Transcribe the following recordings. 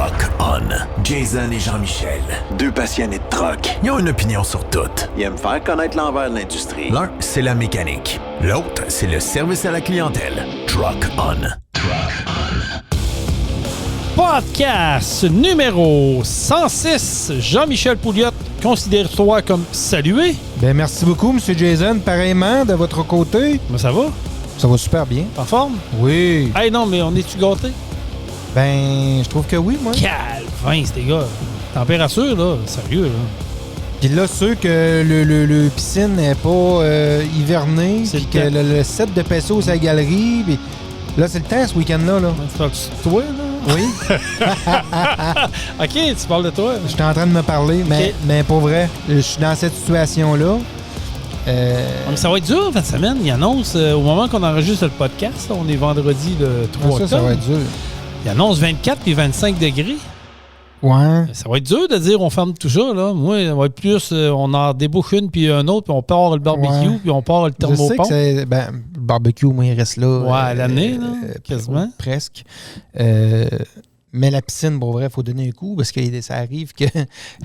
Truck On. Jason et Jean-Michel, deux passionnés de truck. Ils ont une opinion sur tout. Ils aiment faire connaître l'envers de l'industrie. L'un, c'est la mécanique. L'autre, c'est le service à la clientèle. Truck On. Truck On. Podcast numéro 106. Jean-Michel Pouliot, considère-toi comme salué. Ben merci beaucoup, M. Jason. Pareillement, de votre côté. Comment ça va? Ça va super bien. En forme? Oui. Hey non, mais on est-tu gâtés? Ben, je trouve que oui, moi. Calvin, ces gars. Température, là, sérieux, là. Puis là, ceux que le piscine n'est pas hiverné, puis que le set de pesos à la galerie, puis là, c'est le temps, ce week-end-là. Là. Tu parles de toi, là? Oui. OK, tu parles de toi. Je suis en train de me parler, mais pour vrai, je suis dans cette situation-là. Mais ça va être dur, en fin de semaine. Il annonce, au moment qu'on enregistre le podcast, on est vendredi le 3 octobre. Ça va être dur. Il annonce 24 puis 25 degrés. Ouais. Ça va être dur de dire on ferme tout ça, là. Moi, ça va être plus, on en débouche une puis un autre, puis on part le barbecue, puis on part le thermopompe. Je sais que c'est... Ben, le barbecue, moi, il reste là. Ouais, à l'année, là, quasiment. Presque. Mais la piscine, pour vrai, il faut donner un coup parce que ça arrive que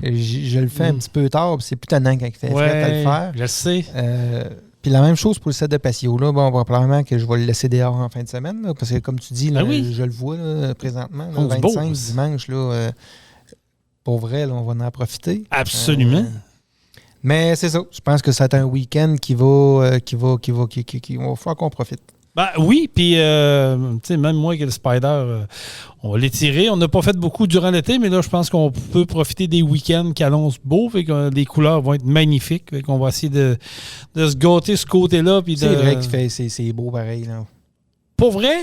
je le fais un petit peu tard, puis c'est plus tannant quand il fait frais à le faire. Je le sais. Puis la même chose pour le set de patio. Là, bon, probablement que je vais le laisser dehors en fin de semaine, là, parce que comme tu dis, là, je le vois là, présentement, là, 25 beau, dimanche, là, pour vrai, là, on va en profiter. Absolument. Mais c'est ça. Je pense que c'est un week-end qui va falloir qu'on profite. Ben oui, puis tu sais, même moi qui ai le Spider, on va l'étirer. On n'a pas fait beaucoup durant l'été, mais là, je pense qu'on peut profiter des week-ends qui annoncent beau, fait que les couleurs vont être magnifiques. Fait qu'on va essayer de se gâter ce côté-là. Puis c'est vrai que c'est beau pareil. Là. Pour vrai,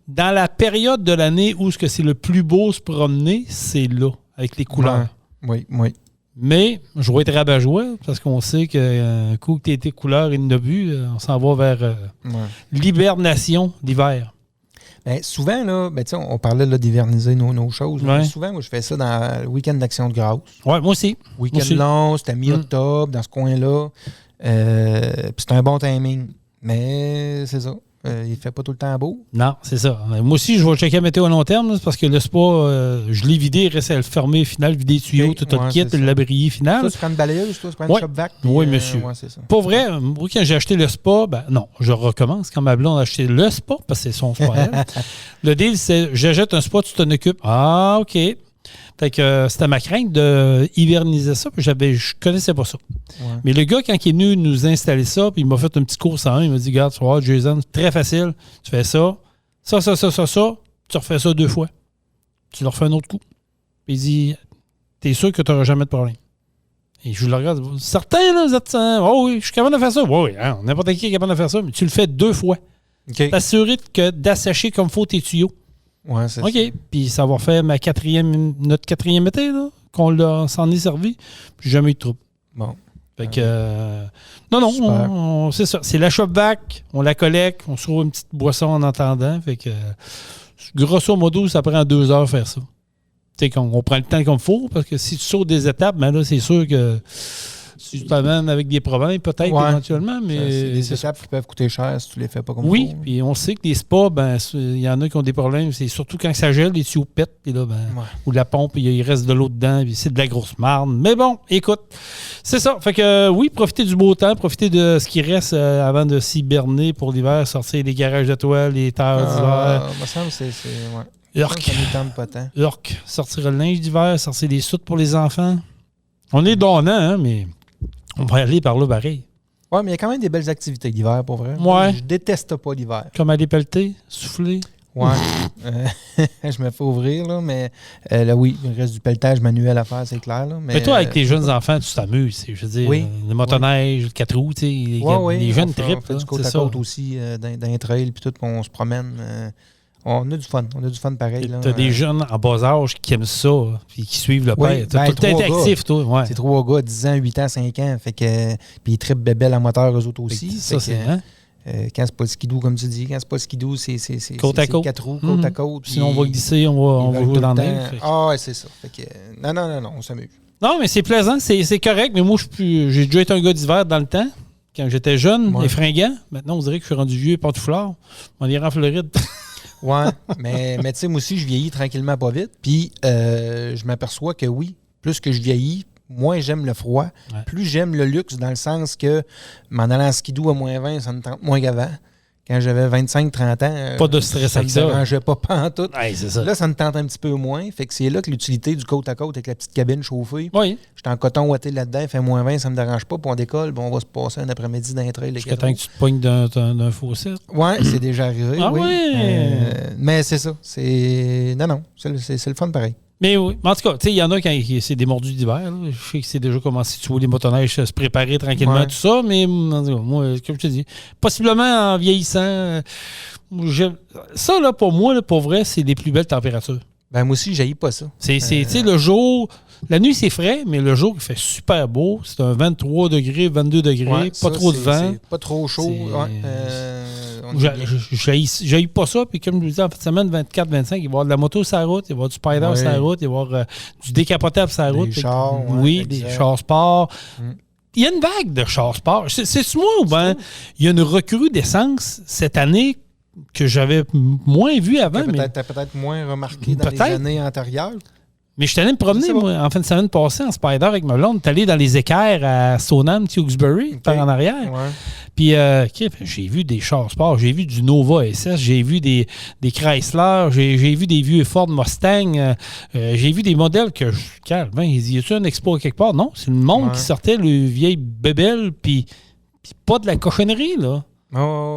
dans la période de l'année où c'est le plus beau se promener, c'est là, avec les couleurs. Ouais. Oui. Mais je vais être rabat-joie parce qu'on sait qu'un coup que tu as été couleur et une bu, on s'en va vers l'hibernation d'hiver. Ben, souvent, là, on parlait là, d'hiverniser nos choses. Ouais. Souvent, moi, je fais ça dans le week-end d'Action de grâce. Oui, moi aussi. Week-end long, c'était mi-octobre, dans ce coin-là. Puis c'est un bon timing. Mais c'est ça. Il ne fait pas tout le temps beau. Non, c'est ça. Moi aussi, je vais checker la météo à long terme là, parce que le spa, je l'ai vidé, il reste à le fermer final, vider les tuyaux, tout le kit, le labrier final. Ça, tu prends une balayeuse, toi, tu prends une shop-vac. Oui, monsieur. C'est ça. Pas vrai, moi, quand j'ai acheté le spa, non, je recommence. Quand ma blonde a acheté le spa, parce que c'est son spa. Le deal, c'est j'achète un spa, tu t'en occupes. Ah, OK. Fait que c'était ma crainte de hiverniser ça, puis je connaissais pas ça. Ouais. Mais le gars, quand il est venu nous installer ça, puis il m'a fait un petit cours en un, il m'a dit, regarde, tu vois, Jason, c'est très facile, tu fais ça, tu refais ça 2 fois. Tu leur fais un autre coup. Puis il dit, t'es sûr que tu n'auras jamais de problème. Et je le regarde, certains, là, vous êtes, oh oui, je suis capable de faire ça. Oui, hein, n'importe qui est capable de faire ça, mais tu le fais 2 fois. Okay. T'assurer d'assécher comme il faut tes tuyaux. Ouais, c'est OK. Ça. Puis ça va faire notre quatrième été, là, qu'on s'en est servi. Puis jamais eu de trouble. Bon. Fait que... non, c'est ça. C'est la shop-vac, on la collecte, on se trouve une petite boisson en attendant. Fait que, grosso modo, ça prend 2 heures faire ça. Tu sais, on prend le temps comme il faut, parce que si tu sautes des étapes, là, c'est sûr que si tu t'amènes avec des problèmes, peut-être éventuellement, mais... C'est des étapes qui peuvent coûter cher si tu les fais pas comme ça. Oui, puis on sait que les spas, il y en a qui ont des problèmes. C'est surtout quand ça gèle, les tuyaux pètent, puis là, ou la pompe, il reste de l'eau dedans, puis c'est de la grosse marde. Mais bon, écoute, c'est ça. Fait que oui, profitez du beau temps, profitez de ce qui reste avant de s'hiberner pour l'hiver, sortir les garages de toile, les terres d'hiver. Me semble que c'est Urk. Sortir le linge d'hiver, sortir les soutes pour les enfants. On est donnant, hein, mais... On va aller par là pareil. Oui, mais il y a quand même des belles activités l'hiver, pour vrai. Ouais. Je déteste pas l'hiver. Comme aller pelleter, souffler. Oui. Je me fais ouvrir, là, mais là, oui, il reste du pelletage manuel à faire, c'est clair. Là, mais toi, avec tes jeunes enfants, tu t'amuses. Je veux dire, le motoneige, le 4 roues, tu sais, les jeunes trippent. On fait du côte à côte aussi, dans les trails, puis tout, on se promène. On a du fun pareil. Tu as des jeunes en bas âge qui aiment ça, puis qui suivent le père. Tu as tout le temps été actif, toi. Ouais. C'est 3 gars, 10 ans, 8 ans, 5 ans. Fait que, puis ils trippent bébelle à moteur, eux autres aussi. Ça, c'est... Hein? Quand c'est pas le skidoo, comme tu dis, quand c'est pas le skidoo, c'est côte à côte. 4 roues, côte à côte. Sinon, on va glisser, on va jouer dans le neige. Ah, ouais, c'est ça. Fait que, non, on s'amuse. Non, mais c'est plaisant, c'est correct. Mais moi, j'ai déjà été un gars d'hiver dans le temps, quand j'étais jeune et fringant. Maintenant, on dirait que je suis rendu vieux et pantouflard. On ira en Floride. Ouais, mais tu sais, moi aussi, je vieillis tranquillement pas vite. Puis, je m'aperçois que oui, plus que je vieillis, moins j'aime le froid. Ouais. Plus j'aime le luxe, dans le sens que m'en allant en skidoo à -20, ça me tente moins qu'avant. Quand j'avais 25-30 ans, pas de stress avec ça. Ça me dérangeait pas pantoute. Ouais, c'est ça. Là, ça me tente un petit peu moins. Fait que c'est là que l'utilité du côte à côte avec la petite cabine chauffée. Oui. J'étais en coton ouaté là-dedans, il fait -20, ça me dérange pas. Puis on décolle, puis on va se passer un après-midi dans les trails. Jusqu'à temps que tu te pognes d'un fossé. Oui, c'est déjà arrivé. Ah oui. Mais c'est ça. Non, c'est le fun pareil. Mais oui. En tout cas, il y en a qui c'est des mordus d'hiver. Là. Je sais que c'est déjà commencé, tu vois les motoneiges se préparer tranquillement, tout ça. Mais moi, comme je te dis, possiblement en vieillissant, ça, là, pour moi, là, pour vrai, c'est les plus belles températures. Ben moi aussi, j'haïs pas ça. Tu sais, le jour... La nuit, c'est frais, mais le jour, il fait super beau. C'est un 23 degrés, 22 degrés, pas trop de vent. C'est pas trop chaud. J'haïs pas ça. Puis comme je vous disais, en fin de semaine, 24-25, il va y avoir de la moto sur la route, il va y avoir du spider sur la route, il va y avoir du décapotable sur la route. Des chars. Des chars sport. Il y a une vague de chars sport. C'est moi ou bien il y a une recrudescence cette année que j'avais moins vu avant. T'as peut-être moins remarqué dans les années antérieures. Mais je suis allé me promener, moi, en fin de semaine passée, en spider avec ma blonde. On est allé dans les équerres à Stoneham, Tewksbury, par en arrière. Ouais. Puis, j'ai vu des chars sport, j'ai vu du Nova SS, j'ai vu des Chrysler, j'ai vu des vieux Ford Mustang, j'ai vu des modèles que calme, y a-tu un expo quelque part? Non, c'est le monde qui sortait le vieil bébelle, puis pas de la cochonnerie, là.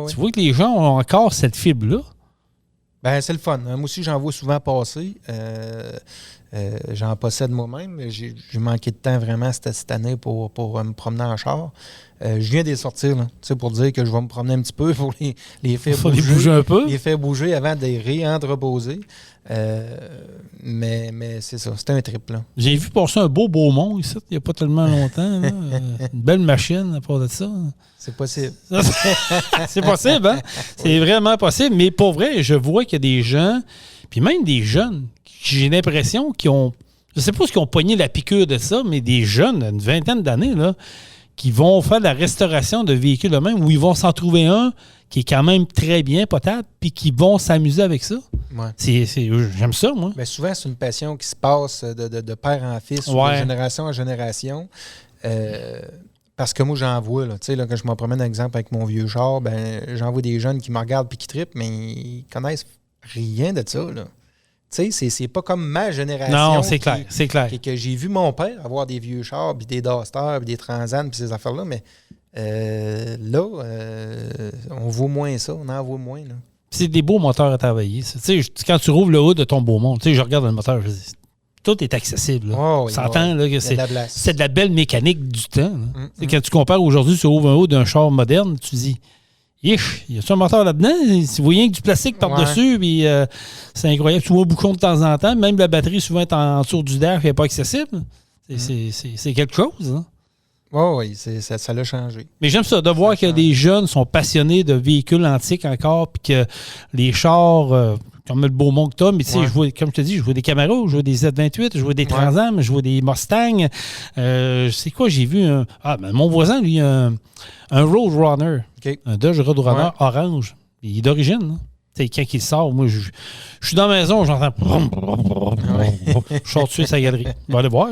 Tu vois que les gens ont encore cette fibre-là. Ben, c'est le fun. Moi aussi, j'en vois souvent passer. J'en possède moi-même. J'ai manqué de temps vraiment cette année pour me promener en char. Je viens de les sortir là, pour dire que je vais me promener un petit peu pour les faire bouger un peu. Les faire bouger avant de les réentreposer. Mais c'est ça, c'était un trip. Là. J'ai vu passer un beau Beaumont ici, il n'y a pas tellement longtemps. Là. Une belle machine à part de ça. C'est possible. C'est possible, hein? C'est vraiment possible. Mais pour vrai, je vois qu'il y a des gens, puis même des jeunes, j'ai l'impression qu'ils ont, je ne sais pas s'ils ont pogné la piqûre de ça, mais des jeunes, une vingtaine d'années, là, qui vont faire de la restauration de véhicules eux-mêmes, où ils vont s'en trouver un qui est quand même très bien potable, puis qui vont s'amuser avec ça. Ouais. J'aime ça, moi. Mais souvent, c'est une passion qui se passe de père en fils, ou de génération en génération. Parce que moi, j'en vois, là, quand je me promène, par exemple, avec mon vieux char, j'en vois des jeunes qui me regardent et qui trippent, mais ils connaissent rien de ça, là. Tu sais, c'est pas comme ma génération. Non, c'est clair. Que j'ai vu mon père avoir des vieux chars, puis des Duster, puis des Transam, puis ces affaires-là, mais là, on voit moins ça, on en voit moins. Là. C'est des beaux moteurs à travailler. Quand tu rouvres le haut de ton Beaumont, je regarde le moteur, je dis, tout est accessible. On s'entend là, que c'est de la belle mécanique du temps. Quand tu compares aujourd'hui, tu ouvres un haut d'un char moderne, tu dis... Y a-tu un moteur là-dedans? Tu vois rien que du plastique par-dessus, puis c'est incroyable. Tu vois un bouchon de temps en temps, même la batterie souvent est en dessous du dash, elle n'est pas accessible. C'est quelque chose. Hein? Oui, ça l'a changé. Mais j'aime ça, de voir que des jeunes sont passionnés de véhicules antiques encore, puis que les chars, comme le Beaumont que tu as, mais tu sais, comme je te dis, je vois des Camaro, je vois des Z28, je vois des Transam, je vois des Mustang. C'est quoi, j'ai vu mon voisin, lui, un Roadrunner. Okay. Un Dodge Roadrunner orange. Il est d'origine. Hein? Quand il sort, moi, je suis dans la maison, j'entends. Je sors dessus sa galerie. On va aller voir.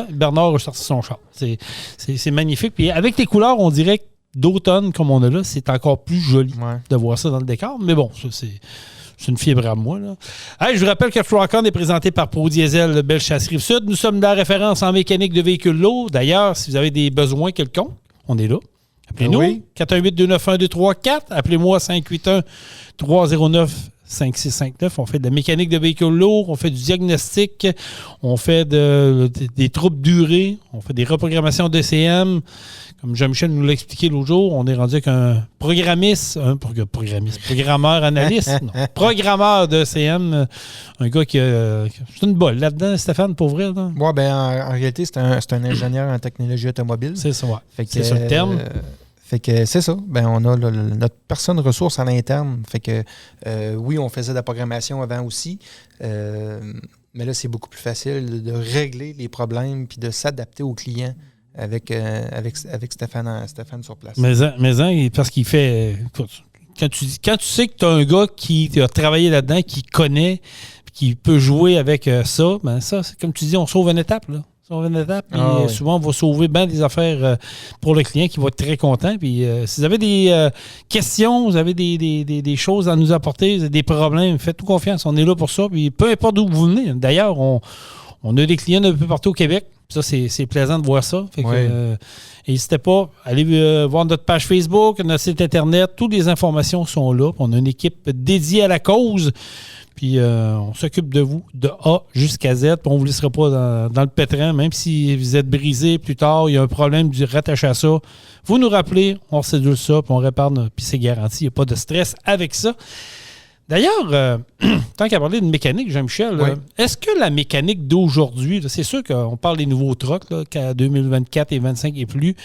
Bernard a sorti son char. C'est magnifique. Puis avec les couleurs, on dirait que d'automne, comme on a là, c'est encore plus joli de voir ça dans le décor. Mais bon, ça, c'est une fibre à moi. Là. Hey, je vous rappelle que Truck-On est présenté par Pro Diesel Bellechasse Rive-Sud. Nous sommes la référence en mécanique de véhicules lourds. D'ailleurs, si vous avez des besoins quelconques, on est là. Appelez-nous, 418-291-2344. Appelez-moi 581-309-5659. On fait de la mécanique de véhicules lourds, on fait du diagnostic, on fait des troubles durés, on fait des reprogrammations d'ECM. Comme Jean-Michel nous l'a expliqué l'autre jour, on est rendu avec un programmeur analyste, non, programmeur d'ECM, un gars qui c'est une bolle là-dedans, Stéphane, pour vrai. Oui, en réalité, c'est un ingénieur en technologie automobile. C'est ça, c'est ça le terme. Fait que c'est ça. On a notre personne ressource à l'interne. Fait que oui, on faisait de la programmation avant aussi. Mais là, c'est beaucoup plus facile de régler les problèmes puis de s'adapter aux clients avec Stéphane sur place. Mais parce qu'il fait... Écoute, quand tu sais que tu as un gars qui a travaillé là-dedans, qui connaît, qui peut jouer avec ça, ben ça, c'est comme tu dis, on sauve une étape, là. Puis souvent, on va sauver bien des affaires pour le client qui va être très content. Puis si vous avez des questions, vous avez des choses à nous apporter, des problèmes, faites-nous confiance. On est là pour ça. Puis peu importe d'où vous venez. D'ailleurs, on a des clients d'un peu partout au Québec. Ça, c'est plaisant de voir ça. Fait que, n'hésitez pas, allez voir notre page Facebook, notre site Internet. Toutes les informations sont là. On a une équipe dédiée à la cause. Puis on s'occupe de vous de A jusqu'à Z. Puis on ne vous laissera pas dans le pétrin. Même si vous êtes brisé plus tard, il y a un problème rattaché à ça. Vous nous rappelez, on recédule ça, puis on répare. Puis c'est garanti. Il n'y a pas de stress avec ça. D'ailleurs, tant qu'à parler de mécanique, Jean-Michel, est-ce que la mécanique d'aujourd'hui, là, c'est sûr qu'on parle des nouveaux trucks, là, qu'à 2024 et 2025 et plus,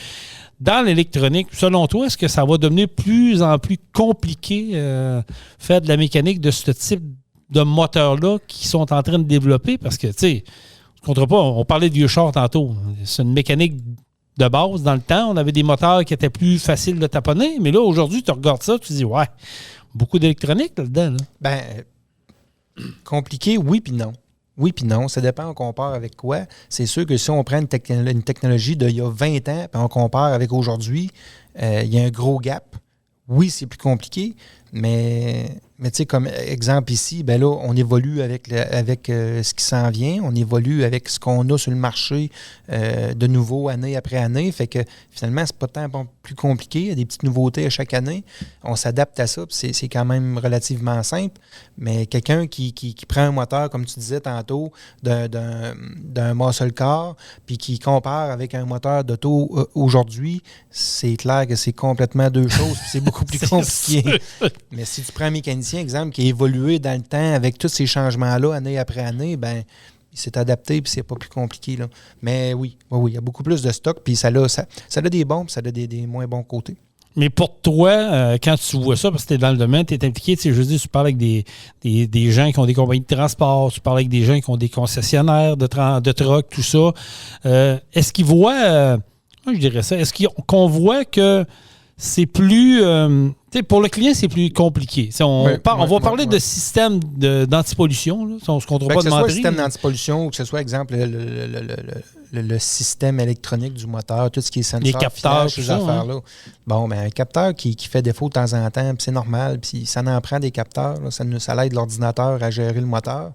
dans l'électronique, selon toi, est-ce que ça va devenir plus en plus compliqué faire de la mécanique de ce type de moteurs-là qui sont en train de développer? Parce que, tu sais, on parlait de vieux chars tantôt. C'est une mécanique de base. Dans le temps, on avait des moteurs qui étaient plus faciles de taponner. Mais là, aujourd'hui, tu regardes ça, tu te dis, ouais, beaucoup d'électronique là-dedans. Là. Ben, compliqué, oui puis non. Oui puis non. Ça dépend, on compare avec quoi. C'est sûr que si on prend une technologie d'il y a 20 ans et on compare avec aujourd'hui, il y a un gros gap. Oui, c'est plus compliqué, mais tu sais, comme exemple ici, ben là, on évolue avec ce qui s'en vient, on évolue avec ce qu'on a sur le marché de nouveau année après année. Fait que finalement, c'est pas tant plus compliqué. Il y a des petites nouveautés à chaque année. On s'adapte à ça, puis c'est quand même relativement simple. Mais quelqu'un qui prend un moteur, comme tu disais tantôt, d'un muscle car, puis qui compare avec un moteur d'auto aujourd'hui, c'est clair que c'est complètement deux choses, puis c'est beaucoup plus compliqué. Mais si tu prends un mécanicien, exemple, qui a évolué dans le temps avec tous ces changements-là, année après année, ben il s'est adapté puis c'est pas plus compliqué. Là. Mais oui, il y a beaucoup plus de stock, puis ça a des bons puis ça a des moins bons côtés. Mais pour toi, quand tu vois ça, parce que tu es dans le domaine, tu es impliqué, tu sais, je veux dire, tu parles avec des gens qui ont des compagnies de transport, tu parles avec des gens qui ont des concessionnaires de trucks, tout ça. Est-ce qu'ils voient, je dirais ça, est-ce qu'on voit que c'est plus... pour le client, c'est plus compliqué. On va parler de système d'antipollution. Là. On ne se comptera pas de mentir. Que ce soit le système d'antipollution ou que ce soit, exemple, le système électronique du moteur, tout ce qui est sensor, les capteurs, ces affaires-là. Bon, ben, un capteur qui fait défaut de temps en temps, c'est normal. Puis ça en prend des capteurs. Là, ça aide l'ordinateur à gérer le moteur.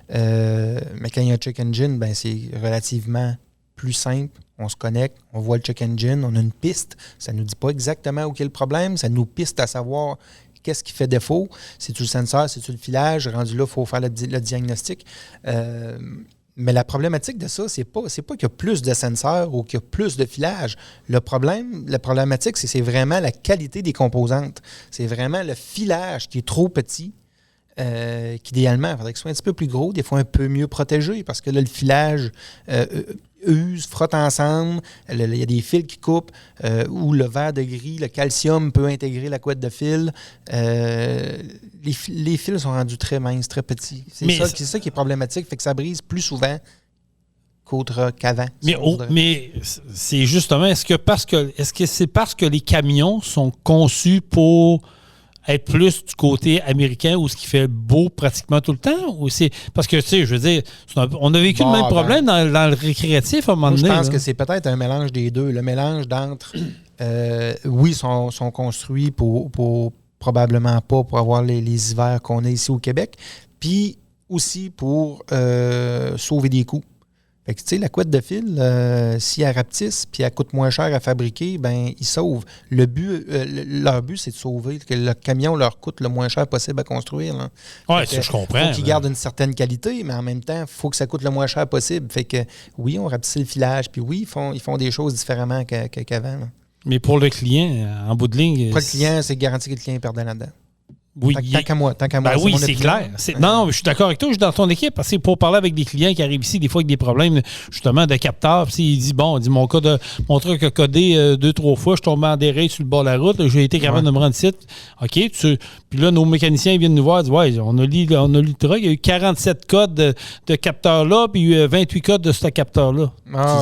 Mais quand il y a un check engine, ben, c'est relativement plus simple. On se connecte, on voit le check engine, on a une piste. Ça ne nous dit pas exactement où est le problème. Ça nous piste à savoir qu'est-ce qui fait défaut. C'est-tu le senseur, c'est-tu le filage? Rendu là, il faut faire le diagnostic. Mais la problématique de ça, c'est pas qu'il y a plus de senseurs ou qu'il y a plus de filage. La problématique, c'est vraiment la qualité des composantes. C'est vraiment le filage qui est trop petit. Qu'idéalement, il faudrait qu'il soit un petit peu plus gros, des fois un peu mieux protégé, parce que là, le filage frotte ensemble, il y a des fils qui coupent, ou le verre de gris, le calcium peut intégrer la couette de fil. Les fils sont rendus très minces, très petits. C'est ça qui est problématique, fait que ça brise plus souvent qu'avant. Mais c'est justement, est-ce que c'est parce que les camions sont conçus pour être plus du côté américain où ce qui fait beau pratiquement tout le temps? Ou c'est parce que, tu sais, je veux dire, on a vécu le même problème dans le récréatif à un moment donné. Je pense que c'est peut-être un mélange des deux. Le mélange d'entre, oui, sont construits pour probablement pas pour avoir les hivers qu'on a ici au Québec, puis aussi pour sauver des coûts. Fait que, tu sais, la couette de fil, si elle rapetisse puis elle coûte moins cher à fabriquer, ben ils sauvent. Leur but, c'est de sauver, que le camion leur coûte le moins cher possible à construire. Oui, ça, je comprends. Il faut qu'ils gardent une certaine qualité, mais en même temps, il faut que ça coûte le moins cher possible. Fait que, oui, on rapetisse le filage, puis oui, ils font des choses différemment qu'avant. Là. Mais pour le client, en bout de ligne... Pour le client, c'est garanti que le client est perdant là-dedans. Oui, tant qu'à moi. Ben oui, c'est clair. Non, je suis d'accord avec toi, je suis dans ton équipe. Parce que pour parler avec des clients qui arrivent ici, des fois avec des problèmes justement de capteurs, puis il dit mon truc a codé 2-3 fois, je suis tombé en déraille sur le bord de la route, j'ai été capable de me rendre ici. OK, Puis là, nos mécaniciens viennent nous voir et disent « Ouais, on a lu le truc, il y a eu 47 codes de capteurs là, puis il y a eu 28 codes de ce capteur-là. »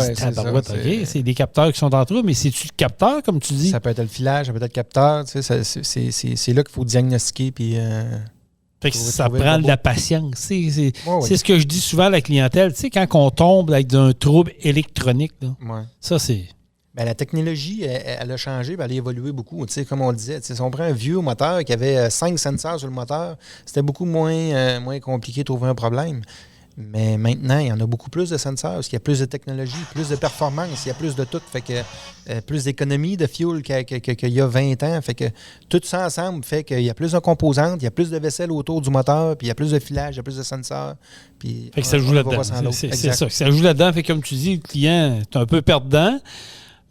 c'est ça. C'est des capteurs qui sont entre eux, mais c'est-tu le capteur, comme tu dis? Ça peut être le filage, ça peut être le capteur. Tu sais, c'est là qu'il faut diagnostiquer. Puis, fait que ça prend de la patience. C'est ce que je dis souvent à la clientèle. Tu sais, quand on tombe avec un trouble électronique, là, ça, c'est... Ben, la technologie, elle a changé, elle a évolué beaucoup. Tu sais, comme on le disait, si on prend un vieux moteur qui avait 5 sensors sur le moteur, c'était beaucoup moins compliqué de trouver un problème. Mais maintenant, il y en a beaucoup plus de sensors, parce qu'il y a plus de technologie, plus de performance, il y a plus de tout. Fait que plus d'économie de fuel qu'il y a 20 ans. Fait que tout ça ensemble fait qu'il y a plus de composantes, il y a plus de vaisselle autour du moteur, puis il y a plus de filage, il y a plus de sensors. Puis fait que ça joue là-dedans. C'est ça. Ça joue là-dedans. Fait que comme tu dis, le client est un peu perdant.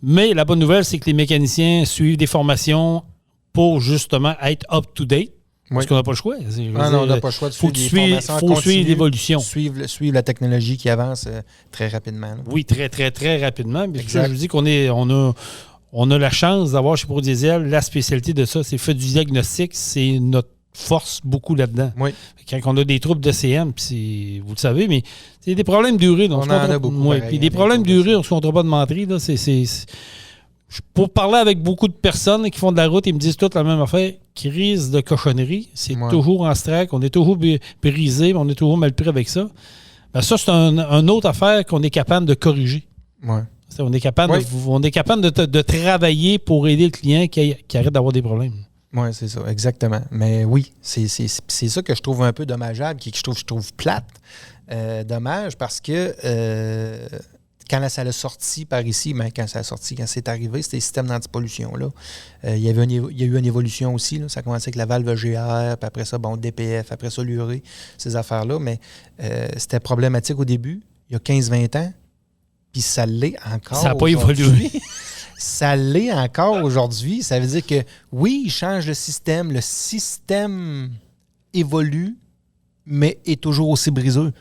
Mais la bonne nouvelle, c'est que les mécaniciens suivent des formations pour justement être up-to-date. Parce qu'on n'a pas le choix. On n'a pas le choix de suivre des formations. Il faut suivre l'évolution. Suivre la technologie qui avance très rapidement. Là. Oui, très, très, très rapidement. Ça, je vous dis qu'on a la chance d'avoir chez ProDiesel la spécialité de ça. C'est fait du diagnostic. C'est notre force beaucoup là-dedans. Oui. Quand on a des troubles d'ECM, vous le savez, mais c'est des problèmes d'urée. On en a beaucoup. Puis des problèmes d'urée, on ne se comptera pas de menterie. Là, pour parler avec beaucoup de personnes qui font de la route, ils me disent toutes la même affaire. Crise de cochonnerie. C'est toujours en strack. On est toujours brisé. On est toujours mal pris avec ça. Ben ça, c'est une autre affaire qu'on est capable de corriger. Ouais. On est capable de travailler pour aider le client qui arrête d'avoir des problèmes. Oui, c'est ça, exactement. Mais oui, c'est ça que je trouve un peu dommageable, que je trouve plate. Dommage parce que quand ça a sorti par ici, quand c'est arrivé, c'était les systèmes d'antipollution. Là. Il y a eu une évolution aussi. Là. Ça a commencé avec la valve GR, puis après ça, DPF, après ça, l'urée, ces affaires-là. Mais c'était problématique au début, il y a 15-20 ans, puis ça l'est encore. Ça n'a pas évolué. Ça l'est encore aujourd'hui. Ça veut dire que, oui, il change le système évolue, mais est toujours aussi briseux.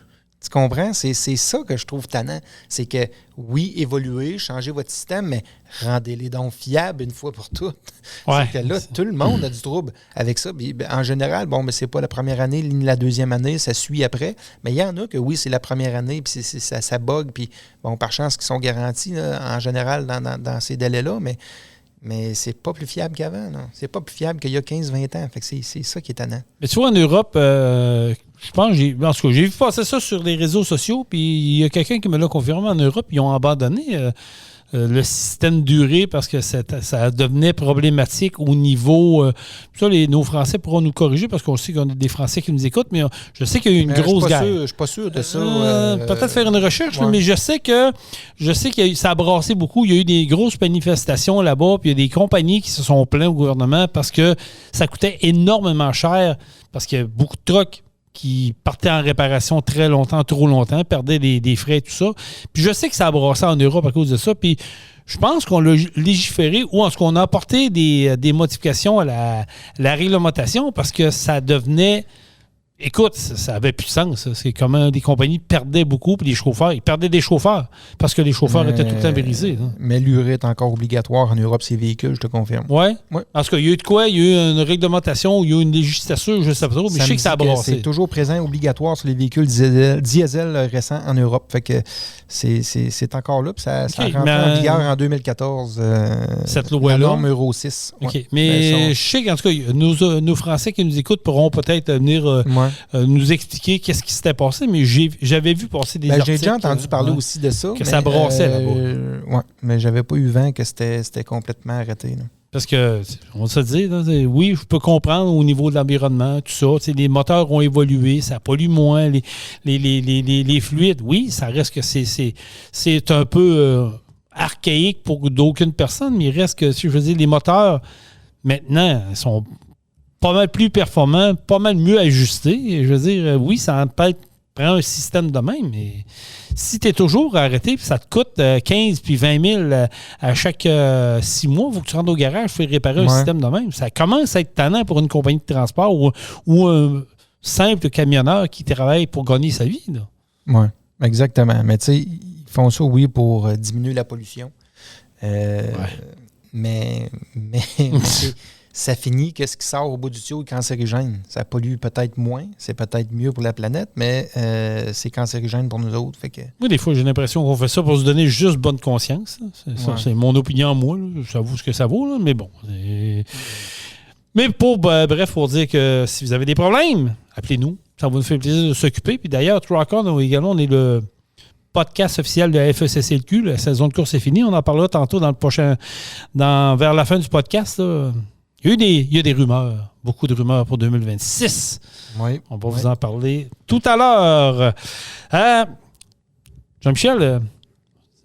Tu comprends? C'est ça que je trouve tannant. C'est que, oui, évoluer, changer votre système, mais rendez-les donc fiables une fois pour toutes. Ouais. C'est que là, tout le monde a du trouble avec ça. Puis, en général, c'est pas la première année, ni la deuxième année, ça suit après. Mais il y en a que, oui, c'est la première année, puis ça bug, puis par chance qu'ils sont garantis, là, en général, dans ces délais-là, mais c'est pas plus fiable qu'avant. Non? C'est pas plus fiable qu'il y a 15-20 ans. Fait que c'est ça qui est tannant. Mais tu vois, en Europe, je pense, j'ai vu passer ça sur les réseaux sociaux, puis il y a quelqu'un qui me l'a confirmé. En Europe, ils ont abandonné le système d'urée parce que ça devenait problématique au niveau... ça, nos Français pourront nous corriger parce qu'on sait qu'on a des Français qui nous écoutent, mais je sais qu'il y a eu une grosse guerre. Je suis pas sûr de ça. Peut-être faire une recherche, mais je sais que ça a brassé beaucoup. Il y a eu des grosses manifestations là-bas, puis il y a des compagnies qui se sont plaintes au gouvernement parce que ça coûtait énormément cher, parce qu'il y a beaucoup de trucks qui partaient en réparation très longtemps, trop longtemps, perdaient des frais et tout ça. Puis je sais que ça a brassé en Europe à cause de ça. Puis je pense qu'on l'a légiféré ou en ce qu'on a apporté des modifications à la réglementation parce que ça devenait... Écoute, ça avait plus de sens. C'est comme des compagnies perdaient beaucoup, puis ils perdaient des chauffeurs parce que les chauffeurs étaient tout le temps brisés. Hein. Mais l'urée est encore obligatoire en Europe, ces véhicules, je te confirme. Oui? Ouais. Parce qu'il y a eu de quoi? Il y a eu une réglementation, il y a eu une législation, je ne sais pas trop, mais je sais que ça a brassé. C'est toujours présent, obligatoire sur les véhicules diesel récents en Europe. Fait que c'est encore là, puis ça rentre en vigueur en 2014. Cette loi-là? La norme Euro 6. OK. Ouais. Mais je sais qu'en tout cas, nos Français qui nous écoutent pourront peut-être venir... nous expliquer qu'est-ce qui s'était passé, mais j'avais vu passer des articles. J'ai déjà entendu parler aussi de ça. Que ça brassait là-bas. Oui, mais j'avais pas eu vent que c'était complètement arrêté. Là. Parce que, on se dit, là, oui, je peux comprendre au niveau de l'environnement, tout ça. Les moteurs ont évolué, ça pollue moins, les fluides. Oui, ça reste que c'est un peu archaïque pour d'aucune personne, mais il reste que, si je veux dire, les moteurs, maintenant, sont pas mal plus performant, pas mal mieux ajusté. Je veux dire, oui, ça prend un système de même, mais si tu es toujours arrêté, puis ça te coûte 15 puis 20 000 à chaque 6 mois, il faut que tu rentres au garage pour réparer un système de même. Ça commence à être tannant pour une compagnie de transport ou un simple camionneur qui travaille pour gagner sa vie. Oui, exactement. Mais tu sais, ils font ça, oui, pour diminuer la pollution. Mais ça finit que ce qui sort au bout du tuyau est cancérigène. Ça pollue peut-être moins, c'est peut-être mieux pour la planète, mais c'est cancérigène pour nous autres. Fait que... Oui, des fois, j'ai l'impression qu'on fait ça pour se donner juste bonne conscience. C'est mon opinion, moi. Là. Ça vaut ce que ça vaut, là, mais bon. Mais bref, pour dire que si vous avez des problèmes, appelez-nous. Ça va nous faire plaisir de s'occuper. Puis d'ailleurs, Truck-On, également, on est le podcast officiel de la FECCLQ. La saison de course est finie. On en parlera tantôt vers la fin du podcast. Là. Il y a des rumeurs, beaucoup de rumeurs pour 2026. Oui. On va vous en parler tout à l'heure. Jean-Michel,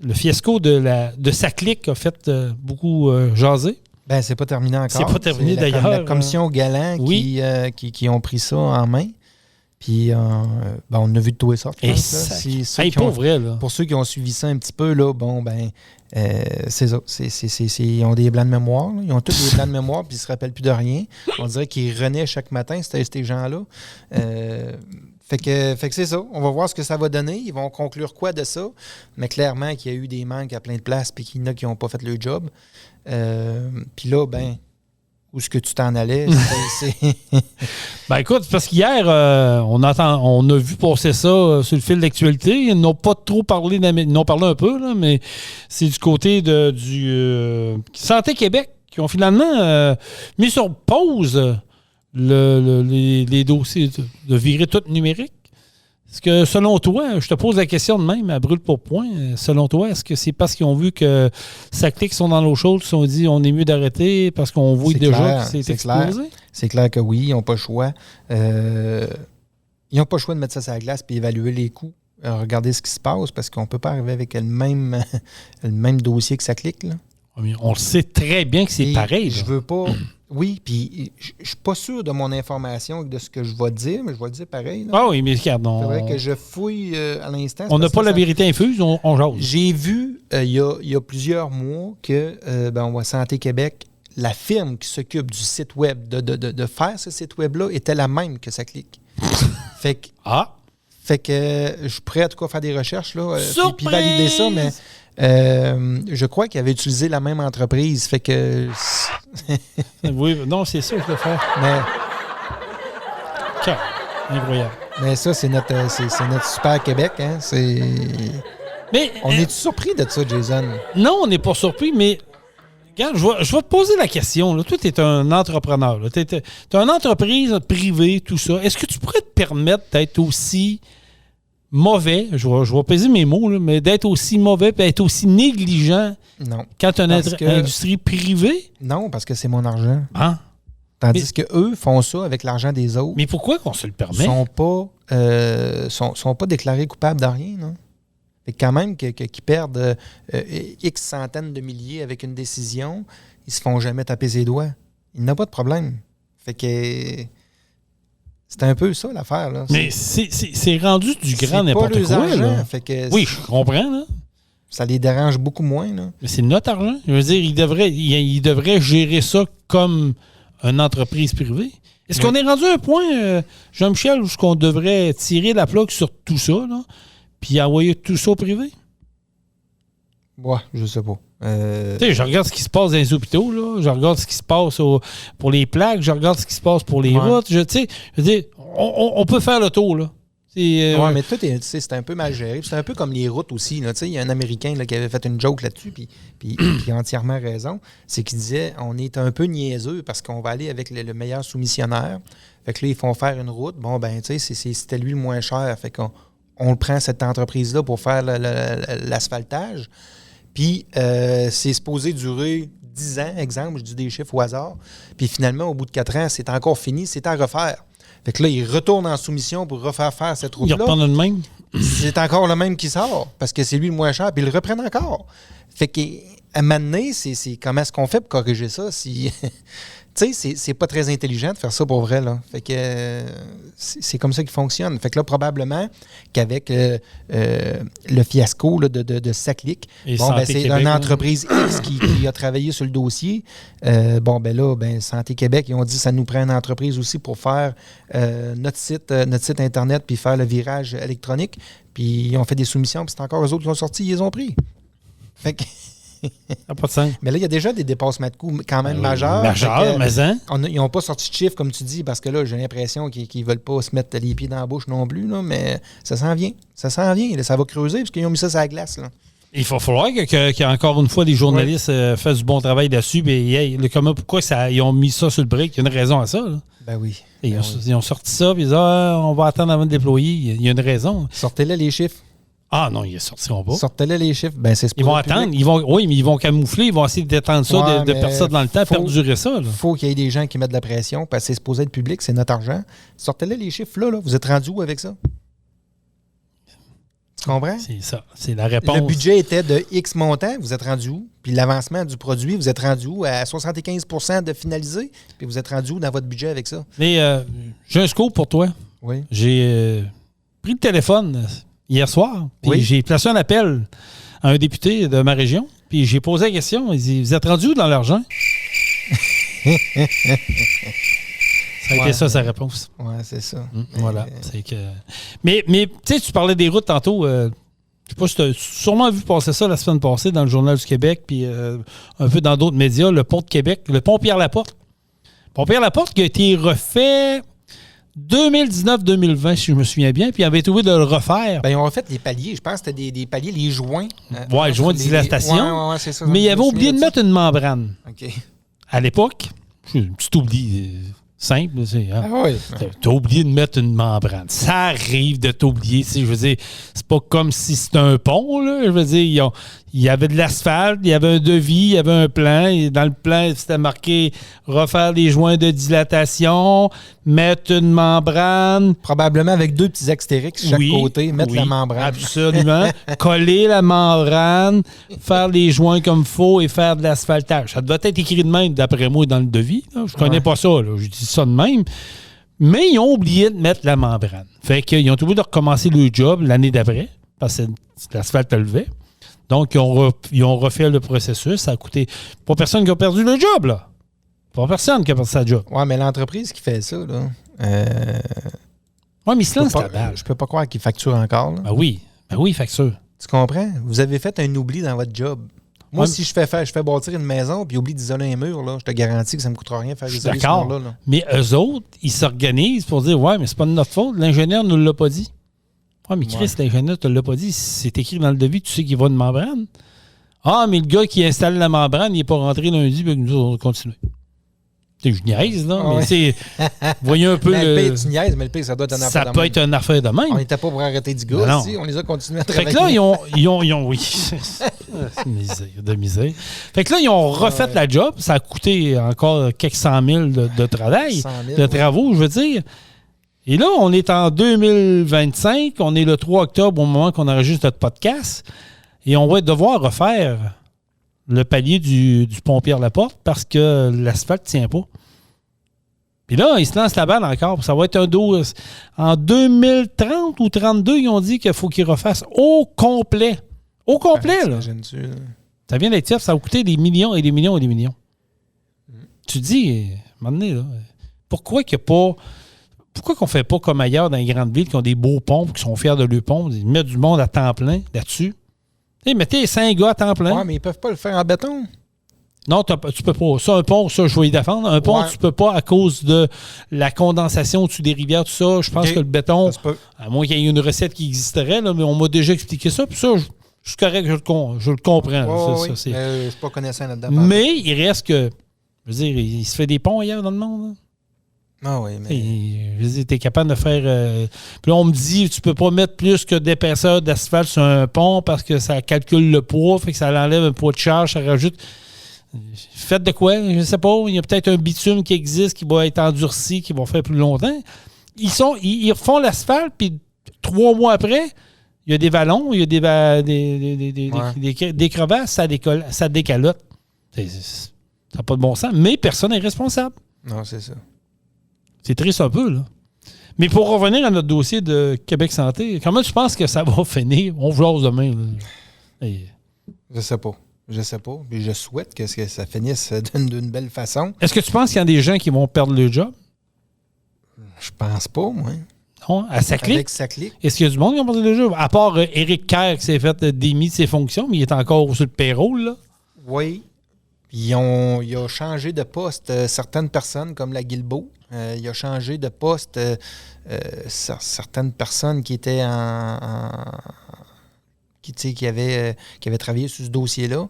le fiasco de Saclic a fait beaucoup jaser. Ben, c'est pas terminé encore. C'est pas terminé d'ailleurs. La commission Galant qui ont pris ça en main. Puis, on a vu de tout et ça. Pour ceux qui ont suivi ça un petit peu, là, c'est ça. Ils ont des blancs de mémoire. Là. Ils ont tous des blancs de mémoire, puis ils se rappellent plus de rien. On dirait qu'ils renaient chaque matin, ces gens-là. Fait que c'est ça. On va voir ce que ça va donner. Ils vont conclure quoi de ça? Mais clairement qu'il y a eu des manques à plein de places, puis qu'il y en a qui n'ont pas fait le job. Puis là, où est-ce que tu t'en allais? Ben écoute, parce qu'hier, on a vu passer ça sur le fil d'actualité. Ils n'ont pas trop parlé, ils n'ont parlé un peu, là, mais c'est du côté du Santé Québec qui ont finalement mis sur pause les dossiers de virer tout numérique. Est-ce que, selon toi, je te pose la question de même, à brûle pour point, selon toi, est-ce que c'est parce qu'ils ont vu que Saclic sont dans l'eau chaude, ils se sont dit on est mieux d'arrêter parce qu'on voit déjà que c'est explosé? C'est clair que oui, ils n'ont pas le choix. Ils n'ont pas le choix de mettre ça sur la glace et évaluer les coûts. Regarder ce qui se passe parce qu'on ne peut pas arriver avec le même dossier que Saclic. Là. On le sait très bien que c'est pareil. Je veux pas... Oui, puis je ne suis pas sûr de mon information et de ce que je vais dire, mais je vais le dire pareil. Là. Ah oui, mais regarde, c'est vrai que je fouille à l'instant. On n'a pas la vérité infuse, on jase. J'ai vu, il y a plusieurs mois, que on voit Santé Québec, la firme qui s'occupe du site web, de faire ce site web-là, était la même que Saclic. Fait que je suis prêt, en tout cas, à faire des recherches, là, puis valider ça, mais... je crois qu'il avait utilisé la même entreprise. Fait que. Oui, non, c'est ça que je vais faire. Incroyable. Mais ça, c'est notre super Québec. Hein? On est surpris de ça, Jason? Non, on n'est pas surpris, mais. Regarde, je vais te poser la question. Là. Toi, tu es un entrepreneur. Tu es une entreprise privée, tout ça. Est-ce que tu pourrais te permettre d'être aussi mauvais, je vais peser mes mots, là, mais d'être aussi mauvais et d'être aussi négligent quand tu as une industrie privée? Non, parce que c'est mon argent. Hein? Tandis qu'eux font ça avec l'argent des autres. Mais pourquoi qu'on se le permet? Ils sont pas déclarés coupables de rien. Non? Fait que quand même qu'ils perdent X centaines de milliers avec une décision, ils se font jamais taper ses doigts. Il n'y a pas de problème. Fait que... C'est un peu ça, l'affaire. Là. Mais c'est rendu du grand n'importe quoi. Là. Fait que oui, je comprends. Là. Ça les dérange beaucoup moins. Là. Mais c'est notre argent. Je veux dire, ils devraient gérer ça comme une entreprise privée. Est-ce qu'on est rendu à un point, Jean-Michel, où on devrait tirer la plug sur tout ça, là, puis envoyer tout ça au privé? Ouais, je sais pas. Je regarde ce qui se passe dans les hôpitaux, là. Je regarde ce qui se passe pour les plaques, je regarde ce qui se passe pour les routes. Je veux dire, on peut faire le tour, là. Oui, mais tout c'est un peu mal géré. C'est un peu comme les routes aussi. Il y a un Américain là, qui avait fait une joke là-dessus, puis il a entièrement raison. C'est qu'il disait on est un peu niaiseux parce qu'on va aller avec le meilleur soumissionnaire. Fait que là, ils font faire une route. Bon, ben, tu sais, c'était lui le moins cher. Fait qu'on prend cette entreprise-là pour faire l'asphaltage. Puis, c'est supposé durer 10 ans, exemple, je dis des chiffres au hasard. Puis finalement, au bout de 4 ans, c'est encore fini, c'est à refaire. Fait que là, il retourne en soumission pour refaire cette route-là. Il reprend le même. C'est encore le même qui sort, parce que c'est lui le moins cher, puis ils le reprennent encore. Fait qu'à un moment donné, c'est comment est-ce qu'on fait pour corriger ça? Tu sais, c'est pas très intelligent de faire ça pour vrai, là. Fait que c'est comme ça qu'il fonctionne. Fait que là, probablement qu'avec le fiasco là, de Saclic, c'est une entreprise X qui a travaillé sur le dossier. Santé Québec, ils ont dit ça nous prend une entreprise aussi pour faire notre site Internet puis faire le virage électronique. Puis ils ont fait des soumissions, puis c'est encore eux autres qui ont sorti, ils les ont pris. Fait que... Ça n'a pas de sens. Mais là, il y a déjà des dépassements de coûts quand même majeurs. Mais hein? Ils n'ont pas sorti de chiffres, comme tu dis, parce que là, j'ai l'impression qu'ils ne veulent pas se mettre les pieds dans la bouche non plus, là, mais ça s'en vient. Ça s'en vient. Là, ça va creuser, parce qu'ils ont mis ça sur la glace. Là. Il va falloir que encore une fois, les journalistes fassent du bon travail dessus. Pourquoi ils ont mis ça sur le brick? Il y a une raison à ça. Là. Ben oui. Ils ont sorti ça, puis ils disent on va attendre avant de déployer. Il y a une raison. Sortez-le les chiffres. Ah non, ils ne sortiront pas. Sortez-le les chiffres. Ben, c'est ils vont attendre. Mais ils vont camoufler. Ils vont essayer d'étendre ça, de perdre ça dans le temps, perdurer ça. Il faut qu'il y ait des gens qui mettent de la pression parce que c'est supposé être public, c'est notre argent. Sortez-le les chiffres là. Vous êtes rendu où avec ça? Tu comprends? C'est ça. C'est la réponse. Le budget était de X montant. Vous êtes rendu où? Puis l'avancement du produit, vous êt rendu où? À 75% de finalisé. Puis vous êtes rendu où dans votre budget avec ça? Mais j'ai un scoop pour toi. Oui. J'ai pris le téléphone hier soir. Puis j'ai placé un appel à un député de ma région. Puis j'ai posé la question. Il dit, vous êtes rendu où dans l'argent? Ça a été ça, sa réponse. Oui, c'est ça. Voilà. C'est que... Mais tu sais, tu parlais des routes tantôt. Je sais pas si tu as sûrement vu passer ça la semaine passée dans le Journal du Québec, puis un peu dans d'autres médias, le pont de Québec, le pont Pierre-Laporte. Pont Pierre-Laporte qui a été refait 2019-2020, si je me souviens bien, puis ils avaient été obligés de le refaire. Bien, ils ont refait les paliers. Je pense que c'était des paliers, les joints. Oui, les joints de dilatation. Ouais, c'est ça. Mais ils avaient oublié de mettre une membrane. OK. À l'époque, c'est un petit oubli simple. Ah oui. T'as oublié de mettre une membrane. Ça arrive de t'oublier. Je veux dire, c'est pas comme si c'était un pont. Là. Je veux dire, il y avait de l'asphalte, il y avait un devis, il y avait un plan. Et dans le plan, c'était marqué refaire les joints de dilatation, mettre une membrane. Probablement avec 2 petits extérix chaque côté, mettre la membrane. Absolument. Coller la membrane, faire les joints comme il faut et faire de l'asphaltage. Ça devait être écrit de même, d'après moi, dans le devis. Là. Je connais pas ça. Là. Je dis ça de même. Mais ils ont oublié de mettre la membrane. Fait qu'ils ont oublié de recommencer le job l'année d'après, parce que l'asphalte levait. Donc, ils ont refait le processus. Ça a coûté... Pas personne qui a perdu le job, là. Pas personne qui a perdu sa job. Oui, mais l'entreprise qui fait ça, là... Oui, mais il se lance la balle. Je peux pas croire qu'il facture encore, là. Ben oui, il facture. Tu comprends? Vous avez fait un oubli dans votre job. Moi, si je fais bâtir une maison puis oublie d'isoler un mur, là, je te garantis que ça ne me coûtera rien de faire isoler ce mur-là. Là. Mais eux autres, ils s'organisent pour dire « Ouais, mais c'est pas de notre faute. L'ingénieur ne nous l'a pas dit. » Ouais, mais Chris, l'ingénieur ne te l'a pas dit. C'est écrit dans le devis, tu sais qu'il va une membrane. Ah, mais le gars qui installe la membrane, il n'est pas rentré lundi, puis nous, on va continuer. Je niaise, là, mais c'est... Voyez un peu le pire, tu niaises, mais le pire, ça doit être un affaire de même. Ça peut être une affaire de même. On n'était pas pour arrêter du gars, ici. On les a continués à travailler. Fait que là, ils ont oui. C'est de misère. Fait que là, ils ont refait la job. Ça a coûté encore quelques 100 000 de travail, de travaux, je veux dire. Et là, on est en 2025. On est le 3 octobre au moment qu'on enregistre notre podcast. Et on va devoir refaire le palier du pont Pierre-Laporte parce que l'asphalte ne tient pas. Puis là, ils se lancent la balle encore. Ça va être un dos. En 2030 ou 32, ils ont dit qu'il faut qu'ils refassent au complet. Au complet, là. Ça vient d'être fait. Ça a coûté des millions et des millions et des millions. Tu te dis, à un moment donné, là, pourquoi qu'on ne fait pas comme ailleurs dans les grandes villes qui ont des beaux ponts, qui sont fiers de leurs ponts, ils mettent du monde à temps plein là-dessus? Mettez 5 gars à temps plein. Oui, mais ils peuvent pas le faire en béton. Non, tu peux pas. Ça, un pont, ça, je vais y défendre. Un pont, tu peux pas à cause de la condensation au-dessus des rivières, tout ça. Je pense que le béton, à moins qu'il y ait une recette qui existerait, là, mais on m'a déjà expliqué ça. Puis ça, je suis correct, je le comprends. Je suis pas connaissant là-dedans. Mais il reste que, je veux dire, il se fait des ponts ailleurs dans le monde. Là. Ah oui, mais... Je veux dire, t'es capable de faire... Puis là, on me dit, tu peux pas mettre plus que d'épaisseur d'asphalte sur un pont parce que ça calcule le poids, fait que ça enlève un poids de charge, ça rajoute... Faites de quoi? Je ne sais pas. Il y a peut-être un bitume qui existe, qui va être endurci, qui va faire plus longtemps. Ils refont l'asphalte, puis 3 mois après, il y a des vallons, il y a des crevasses, ça décalote. Ça n'a pas de bon sens, mais personne n'est responsable. Non, c'est ça. C'est triste un peu, là. Mais pour revenir à notre dossier de Québec Santé, comment tu penses que ça va finir? On jase demain. Je sais pas. Puis je souhaite que ça finisse d'une belle façon. Est-ce que tu penses qu'il y a des gens qui vont perdre le job? Je pense pas, moi. Non? À Saclay? Avec Saclay. Est-ce qu'il y a du monde qui va perdre le job? À part Éric Kerr qui s'est fait démis de ses fonctions, mais il est encore sur le payroll, là. Oui. Puis il a changé de poste certaines personnes, comme la Guilbeault. Il a changé de poste certaines personnes qui étaient qui avaient travaillé sur ce dossier-là.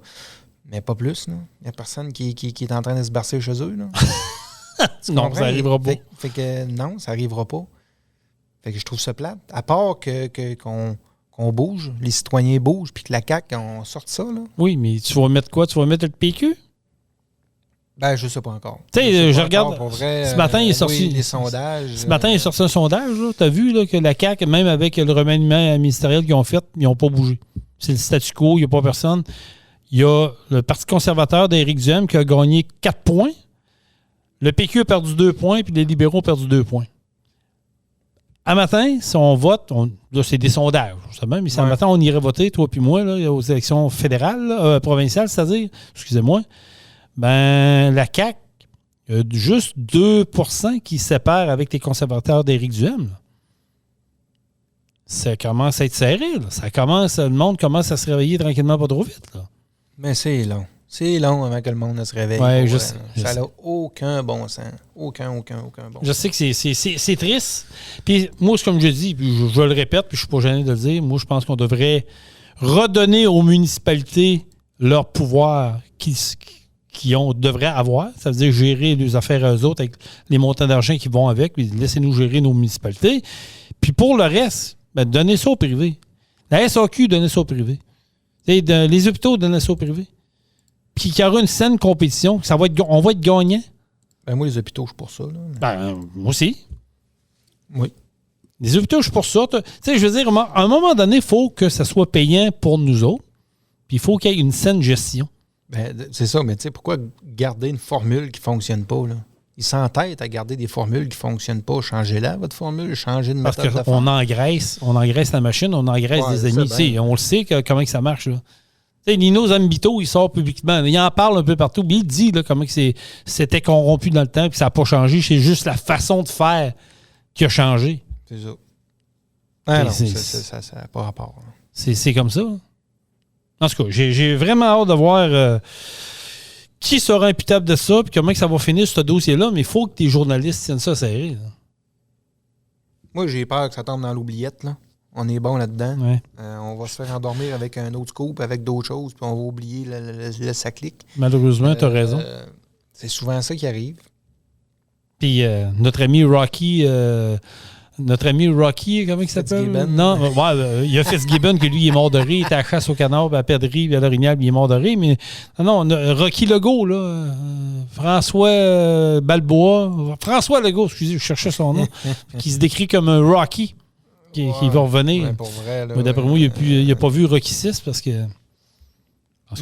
Mais pas plus, là. Il n'y a personne qui est en train de se barcer chez eux, là. Non, ça n'arrivera pas. Fait que non, ça n'arrivera pas. Fait que je trouve ça plate. À part qu'on bouge, les citoyens bougent, puis que la CAQ, on sorte ça, là. Oui, mais tu vas mettre quoi? Tu vas mettre le PQ? Ben, je ne sais pas encore. Tu sais, je regarde. Vrai, ce matin, il est sorti. Les sondages. Ce matin, il est sorti un sondage. Tu as vu là, que la CAQ, même avec le remaniement ministériel qu'ils ont fait, ils n'ont pas bougé. C'est le statu quo, il n'y a pas personne. Il y a le Parti conservateur d'Éric Duhem qui a gagné 4 points. Le PQ a perdu 2 points, puis les libéraux ont perdu 2 points. À matin, si on vote, là, c'est des sondages, justement, mais si à matin, on irait voter, toi puis moi, là, aux élections fédérales, provinciales, c'est-à-dire, excusez-moi, ben la CAQ, il y a juste 2 % qui se séparent avec les conservateurs d'Éric Duhem. Là. Ça commence à être serré. Là. Le monde commence à se réveiller tranquillement, pas trop vite. Là. Mais c'est long. C'est long avant que le monde ne se réveille. Ouais, ça n'a aucun bon sens. Aucun bon sens. Je sais que c'est triste. Puis moi, c'est comme je dis, puis je le répète, puis je ne suis pas gêné de le dire, moi, je pense qu'on devrait redonner aux municipalités leur pouvoir devraient avoir. Ça veut dire gérer les affaires à eux autres avec les montants d'argent qui vont avec, puis laissez-nous gérer nos municipalités. Puis pour le reste, ben, donnez ça au privé. La SAQ, donnez ça au privé. Les hôpitaux, donnez ça au privé. Puis qu'il y aura une saine compétition, on va être gagnant. Ben moi, les hôpitaux, je suis pour ça. Là. Ben, moi aussi. Oui. Les hôpitaux, je suis pour ça. Tu sais, je veux dire, à un moment donné, il faut que ça soit payant pour nous autres. Puis il faut qu'il y ait une saine gestion. Ben, c'est ça, mais tu sais, pourquoi garder une formule qui ne fonctionne pas, là? Ils s'entêtent à garder des formules qui ne fonctionnent pas. Changez-la, votre formule, changez de méthode de faire. Parce qu'on engraisse la machine, on engraisse des ennemis. On le sait comment que ça marche, là. Tu sais, Nino Zambito, il sort publiquement. Il en parle un peu partout. Mais il dit là, comment que c'était corrompu dans le temps et que ça n'a pas changé. C'est juste la façon de faire qui a changé. C'est ça. Ah non, ça n'a pas rapport. Hein. C'est comme ça. En tout cas, j'ai vraiment hâte de voir qui sera imputable de ça et comment que ça va finir ce dossier-là. Mais il faut que tes journalistes tiennent ça serré. Là. Moi, j'ai peur que ça tombe dans l'oubliette, là. On est bon là-dedans. Ouais. On va se faire endormir avec un autre scoop, avec d'autres choses, puis on va oublier le saclic. Malheureusement, tu as raison. C'est souvent ça qui arrive. Puis notre ami Rocky, comment il s'appelle? Fitzgibbon. Non, il y a Fitzgibbon qui lui il est mort de rire, il était à la chasse au canard, à Perdrix, à l'Orignal, il est mort de rire. Mais non, Rocky Legault, là, François Legault, excusez, je cherchais son nom, qui se décrit comme un Rocky. Qui va revenir. Ouais, pour vrai, là, mais d'après moi, il n'a pas vu Rocky 6 parce que.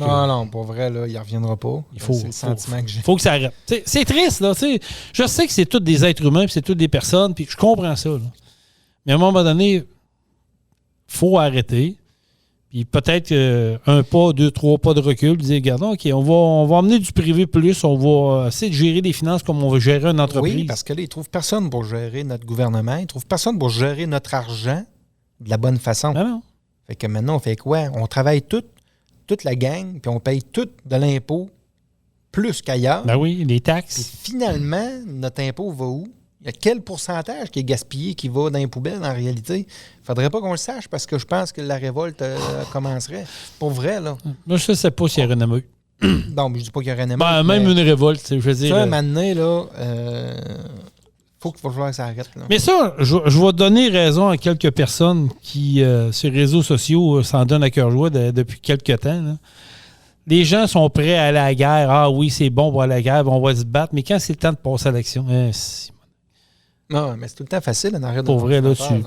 Non, pour vrai, là, il ne reviendra pas. C'est le sentiment que j'ai. Il faut que ça arrête. C'est triste, là. Je sais que c'est tous des êtres humains, puis c'est toutes des personnes, puis je comprends ça. Là. Mais à un moment donné, il faut arrêter. Puis peut-être un pas, 2, 3 pas de recul, dire, regardons, OK, on va emmener du privé plus, on va essayer de gérer des finances comme on va gérer une entreprise. Oui, parce que là, ils ne trouvent personne pour gérer notre gouvernement, ils ne trouvent personne pour gérer notre argent de la bonne façon. Ah non. Fait que maintenant, on fait quoi? On travaille toute la gang, puis on paye tout de l'impôt plus qu'ailleurs. Ben oui, les taxes. Puis finalement, notre impôt va où? Il y a quel pourcentage qui est gaspillé, qui va dans les poubelles, en réalité? Il ne faudrait pas qu'on le sache, parce que je pense que la révolte commencerait. Pour vrai, là. Moi, je ne sais pas s'il y aurait une émeute. Non, mais je ne dis pas qu'il y aurait une émeute. Ben, même une révolte, je veux dire. Ça, un moment donné, là, il va falloir que ça arrête. Là. Mais ça, je vais donner raison à quelques personnes qui, sur les réseaux sociaux, s'en donnent à cœur joie depuis quelques temps, là. Les gens sont prêts à aller à la guerre. Ah oui, c'est bon, on va aller à la guerre, on va se battre. Mais quand c'est le temps de passer à l'action, non, mais c'est tout le temps facile en arrière d'un ordinateur.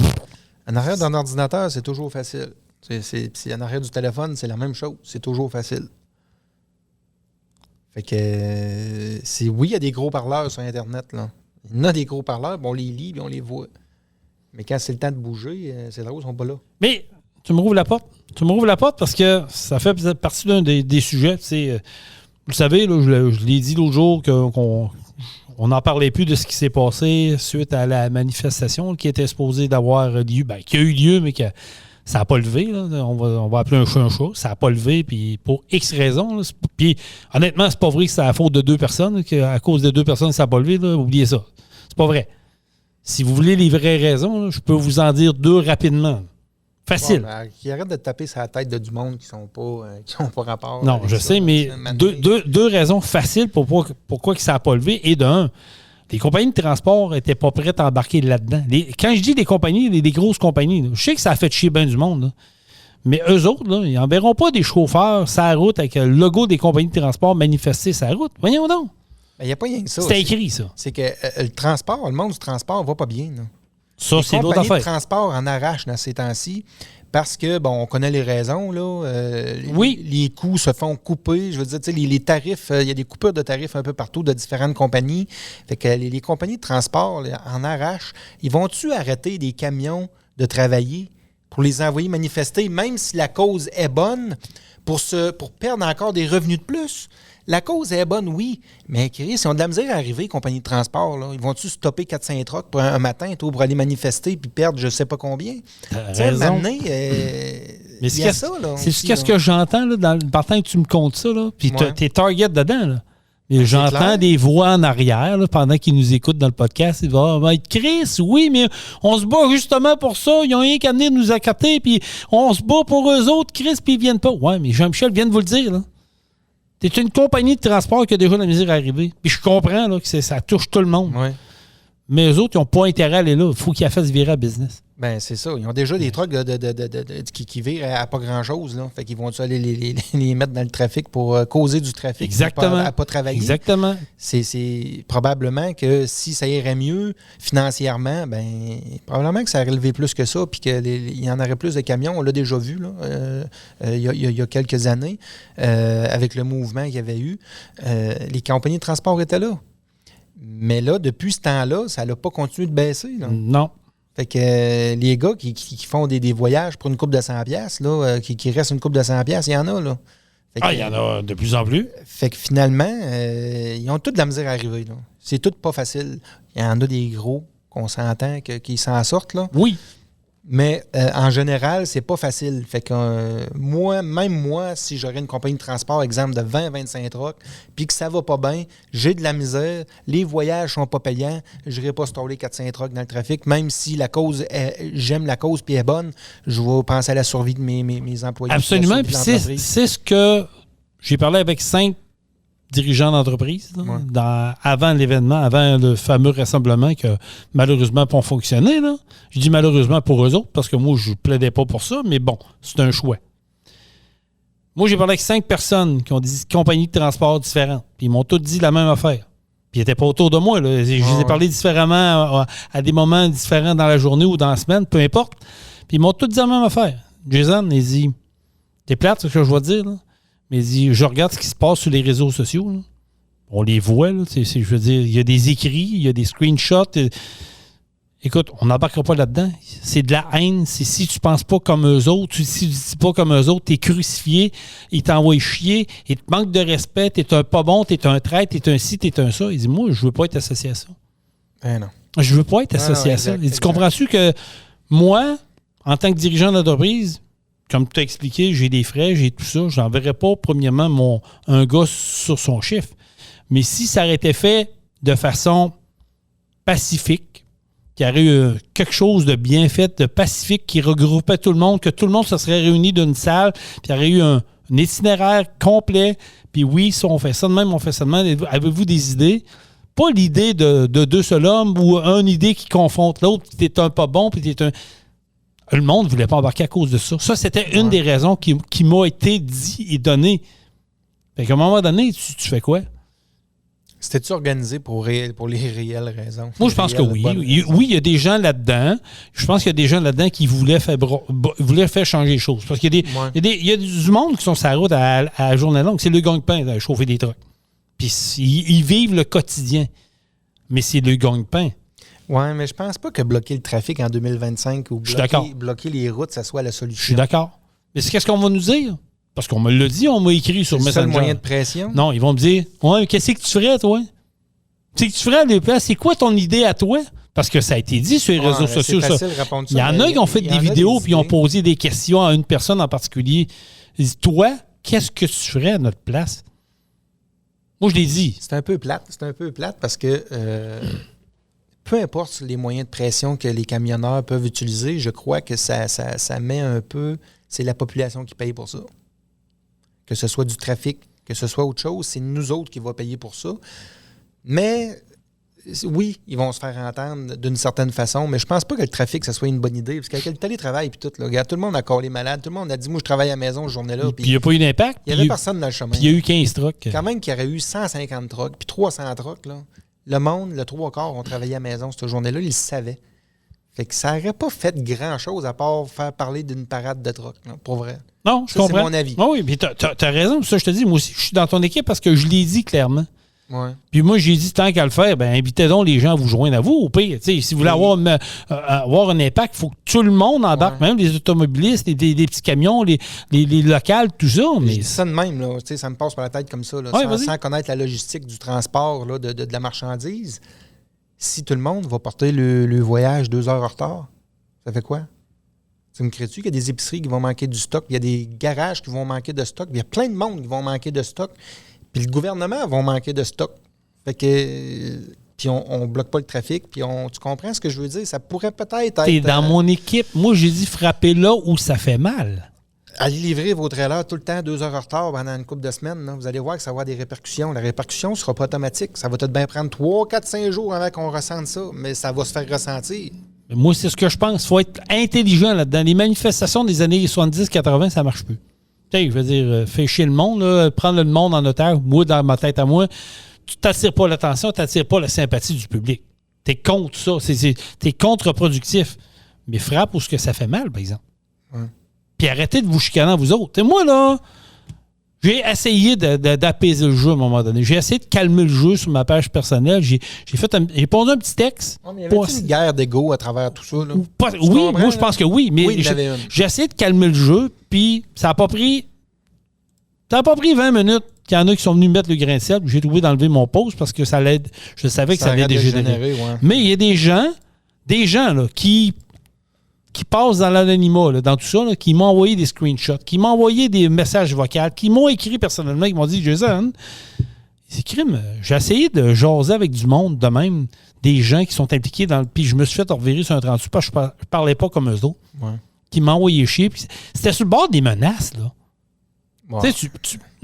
En arrière d'un ordinateur, c'est toujours facile. Puis en arrière du téléphone, c'est la même chose. C'est toujours facile. Fait que oui, il y a des gros parleurs sur Internet, là. Il y en a des gros parleurs, on les lit et on les voit. Mais quand c'est le temps de bouger, c'est là où ils sont pas là. Mais tu me rouvres la porte. Tu me rouvres la porte parce que ça fait partie d'un des sujets. Vous le savez, là, je l'ai dit l'autre jour qu'on n'en parlait plus de ce qui s'est passé suite à la manifestation qui était supposée d'avoir lieu, qui a eu lieu, mais que Ça n'a pas levé. Là. On va appeler un chat un chat. Ça n'a pas levé, puis pour X raisons. Là, puis honnêtement, c'est pas vrai que c'est à la faute de 2 personnes, qu'à cause de 2 personnes, ça n'a pas levé. Là, oubliez ça. C'est pas vrai. Si vous voulez les vraies raisons, là, je peux vous en dire 2 rapidement. Facile. Bon, qui arrête de taper sur la tête de du monde qui n'ont pas rapport. Non, je sais, mais 2 raisons faciles pourquoi ça n'a pas levé. Et d'un, les compagnies de transport n'étaient pas prêtes à embarquer là-dedans. Quand je dis des compagnies, des grosses compagnies, là, je sais que ça a fait chier bien du monde. Là. Mais eux autres, là, ils n'enverront pas des chauffeurs sur la route avec le logo des compagnies de transport manifesté sur la route. Voyons donc. Il n'y a pas rien que ça. C'est écrit, ça. C'est que le monde du transport va pas bien. Là. Ça, c'est l'autre affaire. Les compagnies de transport en arrachent dans ces temps-ci parce que, on connaît les raisons. Là, oui. Les coûts se font couper. Je veux dire, les tarifs, il y a des coupures de tarifs un peu partout de différentes compagnies. Fait que les compagnies de transport là, en arrachent. Ils vont-tu arrêter des camions de travailler pour les envoyer manifester, même si la cause est bonne, pour perdre encore des revenus de plus? La cause est bonne, oui, mais Chris, ils ont de la misère à arriver, compagnie de transport. Là. Ils vont-tu stopper 4-5 trucks pour un matin pour aller manifester puis perdre je ne sais pas combien? Tu sais, maintenant, mais c'est ça, là. C'est ce que j'entends là, dans le partant que tu me comptes ça, là, puis t'es target dedans, là. Mais j'entends des voix en arrière là, pendant qu'ils nous écoutent dans le podcast. Ils vont être Chris, oui, mais on se bat justement pour ça. Ils n'ont rien qu'à venir nous accater, puis on se bat pour eux autres, Chris, puis ils viennent pas. Ouais, mais Jean-Michel vient de vous le dire, là. T'es une compagnie de transport qui a déjà la misère à arriver. Puis je comprends là, que ça touche tout le monde. Ouais. Mais eux autres, ils n'ont pas intérêt à aller là. Il faut qu'ils fassent virer à business. Ben c'est ça. Ils ont déjà des trucks qui virent à pas grand-chose. Là. Fait qu'ils vont aller les mettre dans le trafic pour causer du trafic. Exactement. À pas travailler. Exactement. C'est probablement que si ça irait mieux financièrement, ben probablement que ça aurait levé plus que ça puis qu'il y en aurait plus de camions. On l'a déjà vu là, il y a quelques années avec le mouvement qu'il y avait eu. Les compagnies de transport étaient là. Mais là, depuis ce temps-là, ça n'a pas continué de baisser. Là. Non. Fait que les gars qui font des voyages pour une coupe de 100$, là, qui restent une coupe de 100$, il y en a. Là. Il y en a de plus en plus. Fait que finalement, ils ont toute de la misère à arriver. Là. C'est tout pas facile. Il y en a des gros qu'on s'entend qui s'en sortent. Là. Oui. Mais en général, c'est pas facile. Fait que moi, si j'aurais une compagnie de transport, exemple de 20-25 trucks, puis que ça va pas bien, j'ai de la misère, les voyages sont pas payants, je n'irai pas stoller 4-5 trucks dans le trafic, même si la cause j'aime la cause puis est bonne, je vais penser à la survie de mes employés. Absolument. Puis c'est ce que j'ai parlé avec 5 dirigeants d'entreprise avant l'événement, avant le fameux rassemblement qui a malheureusement pas fonctionné. Là. Je dis malheureusement pour eux autres parce que moi, je ne plaidais pas pour ça, mais bon, c'est un choix. Moi, j'ai parlé avec 5 personnes qui ont des compagnies de transport différentes. Puis ils m'ont tous dit la même affaire. Puis ils n'étaient pas autour de moi. Là. Je les ai parlé différemment à des moments différents dans la journée ou dans la semaine, peu importe. Puis ils m'ont tous dit la même affaire. Jason, il dit, t'es plate, c'est ce que je vais te dire, là. Mais il dit, je regarde ce qui se passe sur les réseaux sociaux. Là. On les voit. Là, je veux dire, il y a des écrits, il y a des screenshots. Écoute, on n'embarquera pas là-dedans. C'est de la haine. C'est si tu ne penses pas comme eux autres, si tu ne dis pas comme eux autres, tu es crucifié, ils t'envoient chier, ils te manquent de respect, tu es un pas bon, tu es un traître, tu es un ci, tu es un ça. Il dit, moi, je ne veux pas être associé à ça. Non. Je ne veux pas être associé à ça. Il dit, comprends-tu que moi, en tant que dirigeant d'entreprise, comme tu as expliqué, j'ai des frais, j'ai tout ça. Je n'enverrai pas, premièrement, un gars sur son chiffre. Mais si ça aurait été fait de façon pacifique, qu'il y aurait eu quelque chose de bien fait, de pacifique, qui regroupait tout le monde, que tout le monde se serait réuni d'une salle, puis il y aurait eu un itinéraire complet, puis oui, si on fait ça de même, on fait ça de même. Avez-vous des idées? Pas l'idée de 2 seuls hommes ou une idée qui confronte l'autre, puis t'es un pas bon, puis t'es un... Le monde ne voulait pas embarquer à cause de ça. Ça, c'était une des raisons qui m'a été dit et donnée. Fait qu'à un moment donné, tu fais quoi? C'était-tu organisé pour les réelles raisons? Moi, je pense que oui. Oui, il y a des gens là-dedans. Je pense qu'il y a des gens là-dedans qui voulaient faire changer les choses. Parce qu'il y a du monde qui sont sur la route à la journée longue. C'est le gagne-pain à chauffer des trucks. Puis ils vivent le quotidien. Mais c'est le gagne-pain. Oui, mais je pense pas que bloquer le trafic en 2025 ou bloquer les routes, ça soit la solution. Je suis d'accord. Mais c'est qu'est-ce qu'on va nous dire? Parce qu'on me l'a dit, on m'a écrit sur Messenger. C'est le moyen de pression? Non, ils vont me dire, ouais, qu'est-ce que tu ferais, toi? Qu'est-ce que tu ferais à des places? C'est quoi ton idée à toi? Parce que ça a été dit sur les réseaux sociaux. Il y en a qui ont fait des vidéos puis ont posé des questions à une personne en particulier. Ils disent, toi, qu'est-ce que tu ferais à notre place? Moi, je l'ai dit. C'est un peu plate parce que peu importe les moyens de pression que les camionneurs peuvent utiliser, je crois que ça met un peu... C'est la population qui paye pour ça. Que ce soit du trafic, que ce soit autre chose, c'est nous autres qui va payer pour ça. Mais... Oui, ils vont se faire entendre d'une certaine façon, mais je pense pas que le trafic, ça soit une bonne idée. Parce qu'avec le télétravail puis tout, là, regarde, tout le monde a collé malade, tout le monde a dit, moi, je travaille à la maison cette journée-là. Puis il n'y a pas eu d'impact. Il n'y avait personne dans le chemin. Puis il y a eu 15 trucks. Quand même qu'il y aurait eu 150 trucks, puis 300 trucks, là, le monde, le 3/4 ont travaillé à la maison cette journée-là, ils le savaient. Fait que ça n'aurait pas fait grand-chose à part faire parler d'une parade de trucks, là, pour vrai. Non, je comprends. C'est mon avis. Oui, puis t'as raison. Ça, je te dis, moi aussi, je suis dans ton équipe parce que je l'ai dit clairement. Ouais. Puis moi, j'ai dit, tant qu'à le faire, ben invitez donc les gens à vous joindre à vous, au pire. Si vous voulez avoir un impact, il faut que tout le monde embarque, même les automobilistes, les petits camions, les locales, tout ça. Mais... Je dis ça de même, là, ça me passe par la tête comme ça, là, sans connaître la logistique du transport là, de la marchandise. Si tout le monde va porter le voyage 2 heures en retard, ça fait quoi? Tu me crées-tu qu'il y a des épiceries qui vont manquer du stock, il y a des garages qui vont manquer de stock, il y a plein de monde qui vont manquer de stock. Puis le gouvernement va manquer de stock. Fait que... Puis on bloque pas le trafic. Puis tu comprends ce que je veux dire? Ça pourrait peut-être être... T'es dans mon équipe. Moi, j'ai dit frapper là où ça fait mal. Allez livrer vos trailers tout le temps 2 heures en retard pendant une couple de semaines. Là. Vous allez voir que ça va avoir des répercussions. La répercussion ne sera pas automatique. Ça va peut-être bien prendre 3, 4, 5 jours avant qu'on ressente ça. Mais ça va se faire ressentir. Moi, c'est ce que je pense. Il faut être intelligent là-dedans. Les manifestations des années 70-80, ça marche plus. Tu sais, je veux dire, faire chier le monde, là, prendre le monde en otage, moi, dans ma tête à moi, tu t'attires pas l'attention, tu n'attires pas la sympathie du public. Tu es contre ça. Tu es contre-productif. Mais frappe où ce que ça fait mal, par exemple. Ouais. Puis arrêtez de vous chicaner vous autres. Et moi, là, j'ai essayé d'apaiser le jeu à un moment donné. J'ai essayé de calmer le jeu sur ma page personnelle. J'ai pondu un petit texte. Oh, mais y avait-il une guerre d'ego à travers tout ça? Là? Oui, moi, je pense que oui. Mais j'ai essayé de calmer le jeu, puis ça n'a pas pris 20 minutes qu'il y en a qui sont venus mettre le grain de sel. J'ai trouvé d'enlever mon post parce que ça l'aide. Je savais que ça allait dégénérer. Ouais. Mais il y a des gens là, qui passent dans l'anonymat, là, dans tout ça, là, qui m'ont envoyé des screenshots, qui m'ont envoyé des messages vocaux, qui m'ont écrit personnellement, qui m'ont dit, Jason, c'est crime. J'ai essayé de jaser avec du monde de même, des gens qui sont impliqués dans le... Puis je me suis fait revirer sur un 38 parce que je parlais pas comme eux autres. Ouais. Qui m'ont envoyé chier. Puis c'était sur le bord des menaces, là. Ouais.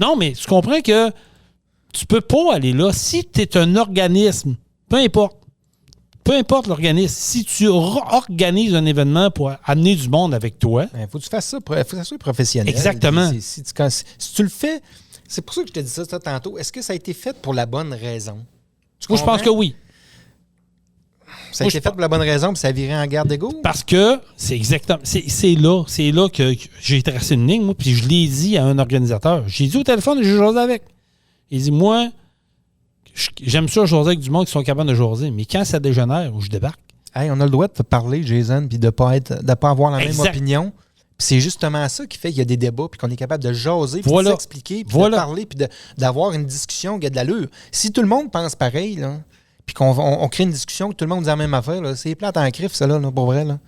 Non, mais tu comprends que tu peux pas aller là. Si tu es un organisme, peu importe l'organisme, si tu organises un événement pour amener du monde avec toi... Il faut que tu fasses ça, faut que ça soit professionnel. Exactement. Si tu le fais, c'est pour ça que je te dis ça tantôt. Est-ce que ça a été fait pour la bonne raison? Moi, je pense que oui. Ça a été fait pour la bonne raison, puis ça a viré en guerre d'ego? Parce que c'est exactement... C'est là que j'ai tracé une ligne, moi, puis je l'ai dit à un organisateur. J'ai dit au téléphone, j'ai jasé avec. Il dit, moi... J'aime ça jaser avec du monde qui sont capables de jaser, mais quand ça dégénère, je débarque. Hey, on a le droit de te parler, Jason, puis de ne pas avoir la même opinion. Puis c'est justement ça qui fait qu'il y a des débats, puis qu'on est capable de jaser, puis de s'expliquer, puis de parler, puis d'avoir une discussion qui a de l'allure. Si tout le monde pense pareil, là, puis qu'on crée une discussion, que tout le monde dit la même affaire, là, c'est plate en crif, ça, là, pour vrai. Là.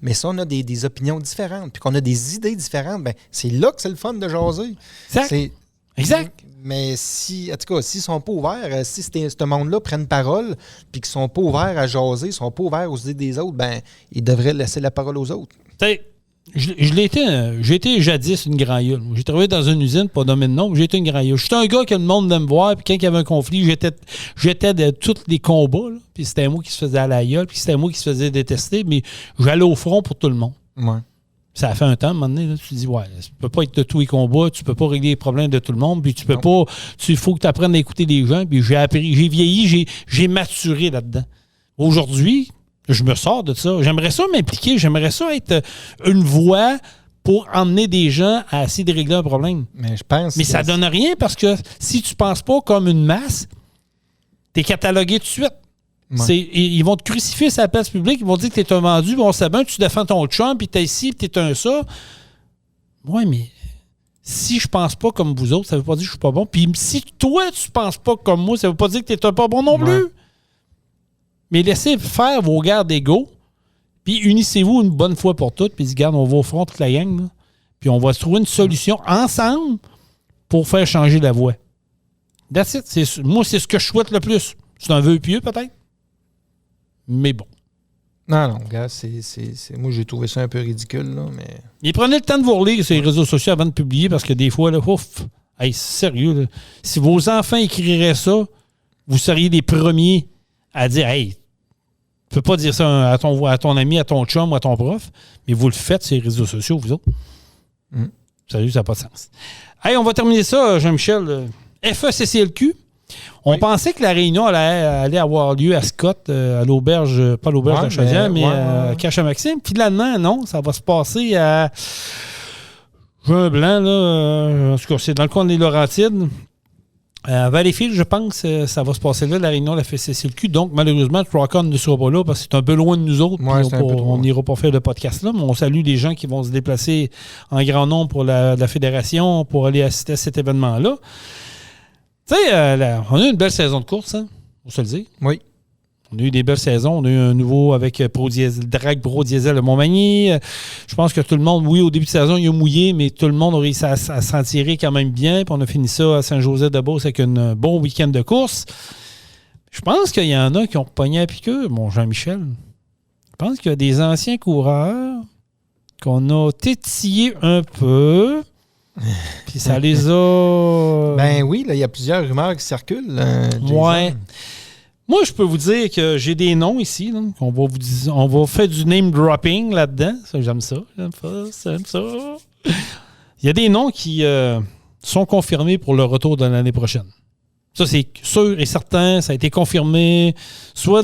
Mais si on a des opinions différentes, puis qu'on a des idées différentes, ben c'est là que c'est le fun de jaser. Exact. Mais si, en tout cas, s'ils ne sont pas ouverts, si ce monde-là prenne parole, puis qu'ils ne sont pas ouverts à jaser, ils ne sont pas ouverts aux idées des autres, ben ils devraient laisser la parole aux autres. J'ai été jadis une grand gueule. J'ai travaillé dans une usine, pas nommer de nom, j'ai été une grand gueule. J'étais un gars que le monde aime voir, puis quand il y avait un conflit, j'étais de tous les combats, là, puis c'était moi qui se faisais à la gueule, puis c'était moi qui se faisais détester, mais j'allais au front pour tout le monde. Ouais. Ça a fait un temps, à un moment donné, là, tu te dis, ouais, tu peux pas être de tous les combats, tu peux pas régler les problèmes de tout le monde, puis tu peux pas, il faut que tu apprennes à écouter les gens, puis j'ai appris, j'ai vieilli, j'ai maturé là-dedans. Aujourd'hui, je me sors de ça. J'aimerais ça m'impliquer, j'aimerais ça être une voix pour emmener des gens à essayer de régler un problème. Mais ça donne rien parce que si tu penses pas comme une masse, t'es catalogué tout de suite. Ouais. Ils vont te crucifier sur la place publique, ils vont dire que t'es un vendu, bon, c'est bien, tu défends ton chum, puis t'es ici, puis t'es un ça. Ouais, mais si je pense pas comme vous autres, ça veut pas dire que je suis pas bon. Puis si toi, tu penses pas comme moi, ça veut pas dire que t'es un pas bon non plus. Mais laissez faire vos guerres d'ego, puis unissez-vous une bonne fois pour toutes, puis regarde, on va au front toute la gang, là, puis on va se trouver une solution ensemble pour faire changer la voie. That's it. Moi, c'est ce que je souhaite le plus. C'est un vœu pieux, peut-être. Mais bon. Non, gars, moi, j'ai trouvé ça un peu ridicule, là, mais... Et prenez le temps de vous relire sur les réseaux sociaux avant de publier, parce que des fois, là, ouf, hey, sérieux, là, si vos enfants écriraient ça, vous seriez les premiers à dire, hey, tu peux pas dire ça à ton ami, à ton chum ou à ton prof, mais vous le faites sur les réseaux sociaux, vous autres. Sérieux, ça n'a pas de sens. Hey, on va terminer ça, Jean-Michel. FECCLQ. On pensait que la réunion allait avoir lieu à Scott, à l'auberge, pas l'auberge de la Chaudière, mais à Cache-à-Maxime. Finalement, non, ça va se passer à Juin Blanc, là. En tout cas, c'est dans le coin des Laurentides. À Valleyfield, je pense, ça va se passer là, la réunion de la FCCLQ. Donc, malheureusement, Rock-On ne sera pas là parce que c'est un peu loin de nous autres. On n'ira pas faire le podcast là, mais on salue les gens qui vont se déplacer en grand nombre pour la fédération pour aller assister à cet événement-là. Tu sais, on a eu une belle saison de course, hein? On se le dit. Oui. On a eu des belles saisons. On a eu un nouveau avec Drag Pro Diesel de Montmagny. Je pense que tout le monde, oui, au début de saison, il a mouillé, mais tout le monde a réussi à s'en tirer quand même bien. Puis on a fini ça à Saint-Joseph-de-Beauce avec un bon week-end de course. Je pense qu'il y en a qui ont pogné à piqûre, mon Jean-Michel. Je pense qu'il y a des anciens coureurs qu'on a tétillés un peu. Puis ça les a... Ben oui, là, il y a plusieurs rumeurs qui circulent. Ouais. Moi, je peux vous dire que j'ai des noms ici. Là, on va faire du name dropping là-dedans. Ça, j'aime ça. J'aime ça. Il y a des noms qui sont confirmés pour le retour de l'année prochaine. Ça, c'est sûr et certain. Ça a été confirmé soit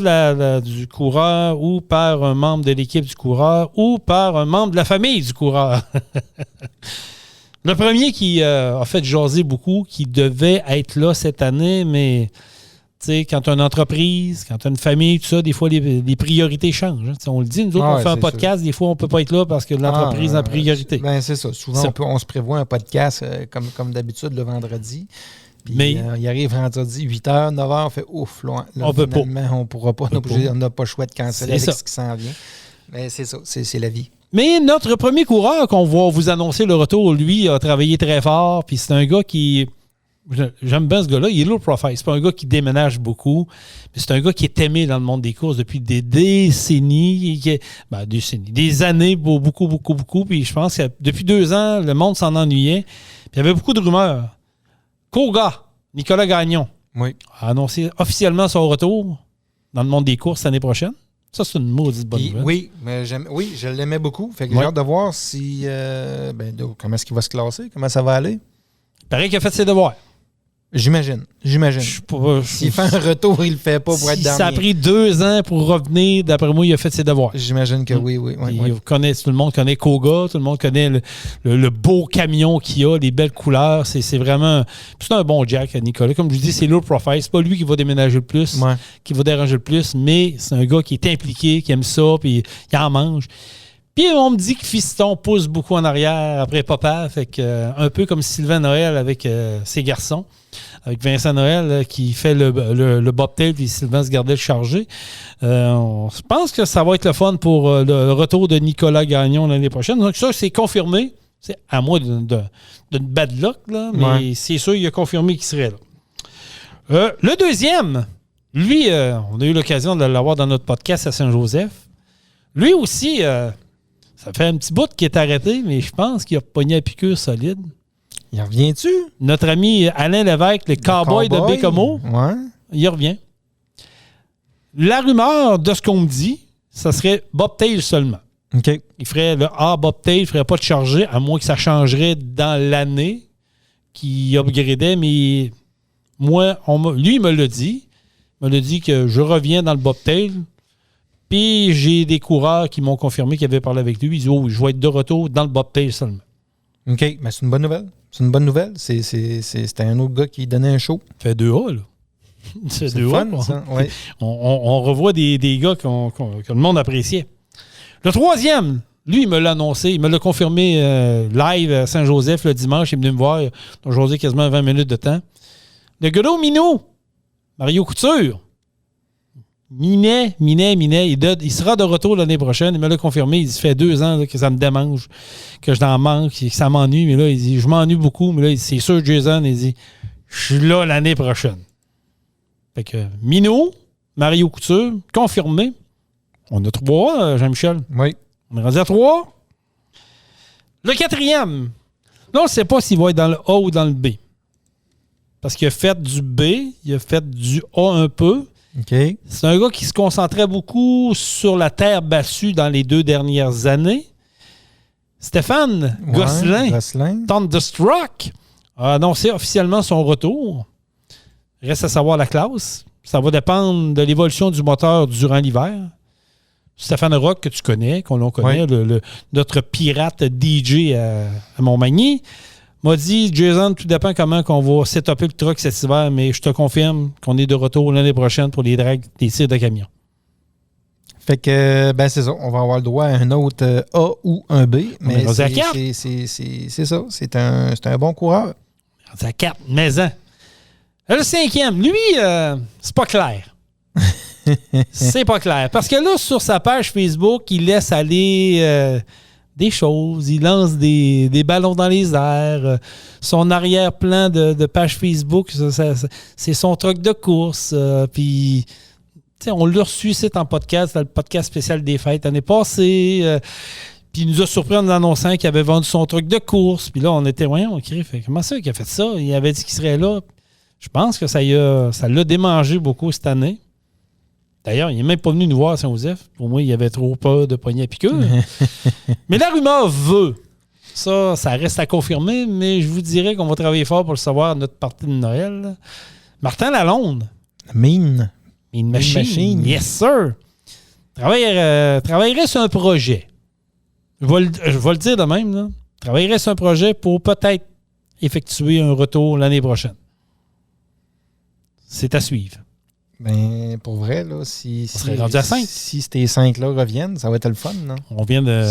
du coureur ou par un membre de l'équipe du coureur ou par un membre de la famille du coureur. Le premier qui a fait jaser beaucoup, qui devait être là cette année, mais tu sais, quand tu as une entreprise, quand tu as une famille, tout ça, des fois, les priorités changent. Hein. On le dit, nous autres, on fait un podcast, sûr. Des fois, on ne peut pas être là parce que l'entreprise a priorité. Ben, c'est ça. Souvent, on se prévoit un podcast comme d'habitude le vendredi. Puis, mais il arrive vendredi, 8h, 9h, on fait ouf. Là, on peut pas. On ne pourra pas. On n'a pas le choix de canceller avec ce qui s'en vient. Mais c'est ça, c'est la vie. Mais notre premier coureur qu'on va vous annoncer le retour, lui, a travaillé très fort. Puis c'est un gars qui... J'aime bien ce gars-là. Il est low profile. C'est pas un gars qui déménage beaucoup. Mais c'est un gars qui est aimé dans le monde des courses depuis des décennies. Des années, beaucoup. Puis je pense que depuis 2 ans, le monde s'en ennuyait. Puis il y avait beaucoup de rumeurs. Koga, Nicolas Gagnon, a annoncé officiellement son retour dans le monde des courses l'année prochaine. Ça, c'est une maudite bonne nouvelle. Oui, mais je l'aimais beaucoup. Fait que j'ai hâte de voir si comment est-ce qu'il va se classer, comment ça va aller. Il paraît qu'il a fait ses devoirs. J'imagine. S'il fait un retour, il le fait pas pour être dernier. Ça a pris 2 ans pour revenir. D'après moi, il a fait ses devoirs. J'imagine que oui. Tout le monde connaît Koga, tout le monde connaît le beau camion qu'il a, les belles couleurs. C'est vraiment... C'est un bon Jack, Nicolas. Comme je vous dis, c'est low profile. C'est pas lui qui va déménager le plus, qui va déranger le plus, mais c'est un gars qui est impliqué, qui aime ça, puis il en mange. Puis on me dit que Fiston pousse beaucoup en arrière après papa, fait que un peu comme Sylvain Noël avec ses garçons, avec Vincent Noël qui fait le bobtail puis Sylvain se gardait le chargé. On pense que ça va être le fun pour le retour de Nicolas Gagnon l'année prochaine. Donc ça, c'est confirmé. C'est à moi d'une bad luck, là, mais c'est sûr il a confirmé qu'il serait là. Le deuxième, lui, on a eu l'occasion de l'avoir dans notre podcast à Saint-Joseph. Lui aussi... ça fait un petit bout qu'il est arrêté, mais je pense qu'il a pogné à piqûre solide. Il revient-tu? Notre ami Alain Lévesque, le cowboy de Bécomo, il revient. La rumeur de ce qu'on me dit, ça serait bobtail seulement. OK. Il ferait le bobtail, il ne ferait pas de charger, à moins que ça changerait dans l'année qu'il upgradait, mais moi, lui, il me l'a dit. Il me l'a dit que je reviens dans le bobtail. Puis j'ai des coureurs qui m'ont confirmé qu'ils avaient parlé avec lui. Ils disent je vais être de retour dans le bobtail seulement. OK, mais c'est une bonne nouvelle. C'était un autre gars qui donnait un show. Ça fait 2A, là. C'est 2A. Fun, ça. Ouais. On revoit des gars que le monde appréciait. Le troisième, lui, il me l'a annoncé. Il me l'a confirmé live à Saint-Joseph le dimanche. Il est venu me voir. Donc, José quasiment 20 minutes de temps. Le gars Minou, Mario Couture. minait. Il sera de retour l'année prochaine. Il me l'a confirmé. Il dit, ça fait 2 ans là, que ça me démange, que je t'en manque, que ça m'ennuie. Mais là, il dit, je m'ennuie beaucoup. Mais là, c'est sûr, Jason, il dit, je suis là l'année prochaine. Fait que Minou, Mario Couture, confirmé. On a 3, Jean-Michel. Oui. On est rendu à 3. Le 4e. Là, on ne sait pas s'il va être dans le A ou dans le B. Parce qu'il a fait du B, il a fait du A un peu. OK. C'est un gars qui se concentrait beaucoup sur la terre battue dans les 2 dernières années. Stéphane Gosselin. Thunderstruck a annoncé officiellement son retour. Reste à savoir la classe. Ça va dépendre de l'évolution du moteur durant l'hiver. Stéphane Rock, que tu connais, qu'on connaît, notre pirate DJ à Montmagny, m'a dit, Jason, tout dépend comment on va setuper le truck cet hiver, mais je te confirme qu'on est de retour l'année prochaine pour les drags des tirs de camion. Fait que, c'est ça. On va avoir le droit à un autre A ou un B. Mais c'est ça. C'est un bon coureur. C'est à 4, maison. Le 5e, lui, c'est pas clair. C'est pas clair. Parce que là, sur sa page Facebook, il laisse aller des choses. Il lance des ballons dans les airs. Son arrière-plan de page Facebook, c'est son truck de course. Puis, on l'a reçu ici en podcast, dans le podcast spécial des fêtes l'année passée. Puis, il nous a surpris en nous annonçant qu'il avait vendu son truck de course. Puis là, on était, voyons, comment ça qu'il a fait ça? Il avait dit qu'il serait là. Je pense que ça l'a démangé beaucoup cette année. D'ailleurs, il n'est même pas venu nous voir à Saint-Joseph. Pour moi, il avait trop peur de poignet à piqûre. Mais la rumeur veut. Ça reste à confirmer, mais je vous dirais qu'on va travailler fort pour le savoir à notre partie de Noël. Martin Lalonde. Mean Machine. Yes, sir. Travaillerait sur un projet. Je vais le dire de même. Là. Travaillerait sur un projet pour peut-être effectuer un retour l'année prochaine. C'est à suivre. Pour vrai, là, si rendu à 5. Si ces 5-là reviennent, ça va être le fun. Là. On vient de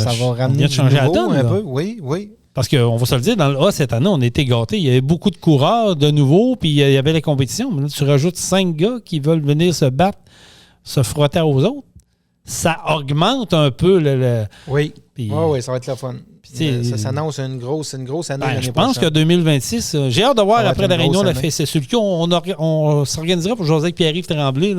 changer la donne. Un peu. Oui. Parce qu'on va se le dire, dans le A, cette année, on a été gâtés. Il y avait beaucoup de coureurs de nouveau, puis il y avait les compétitions. Mais là, tu rajoutes 5 gars qui veulent venir se battre, se frotter aux autres. Ça augmente un peu le... Oui. Oui, ça va être le fun. Ça s'annonce une grosse année l'année je pense prochaine. que 2026, j'ai hâte de voir après la réunion de la FSSULQ, on s'organisera pour José Pierre-Yves Tremblay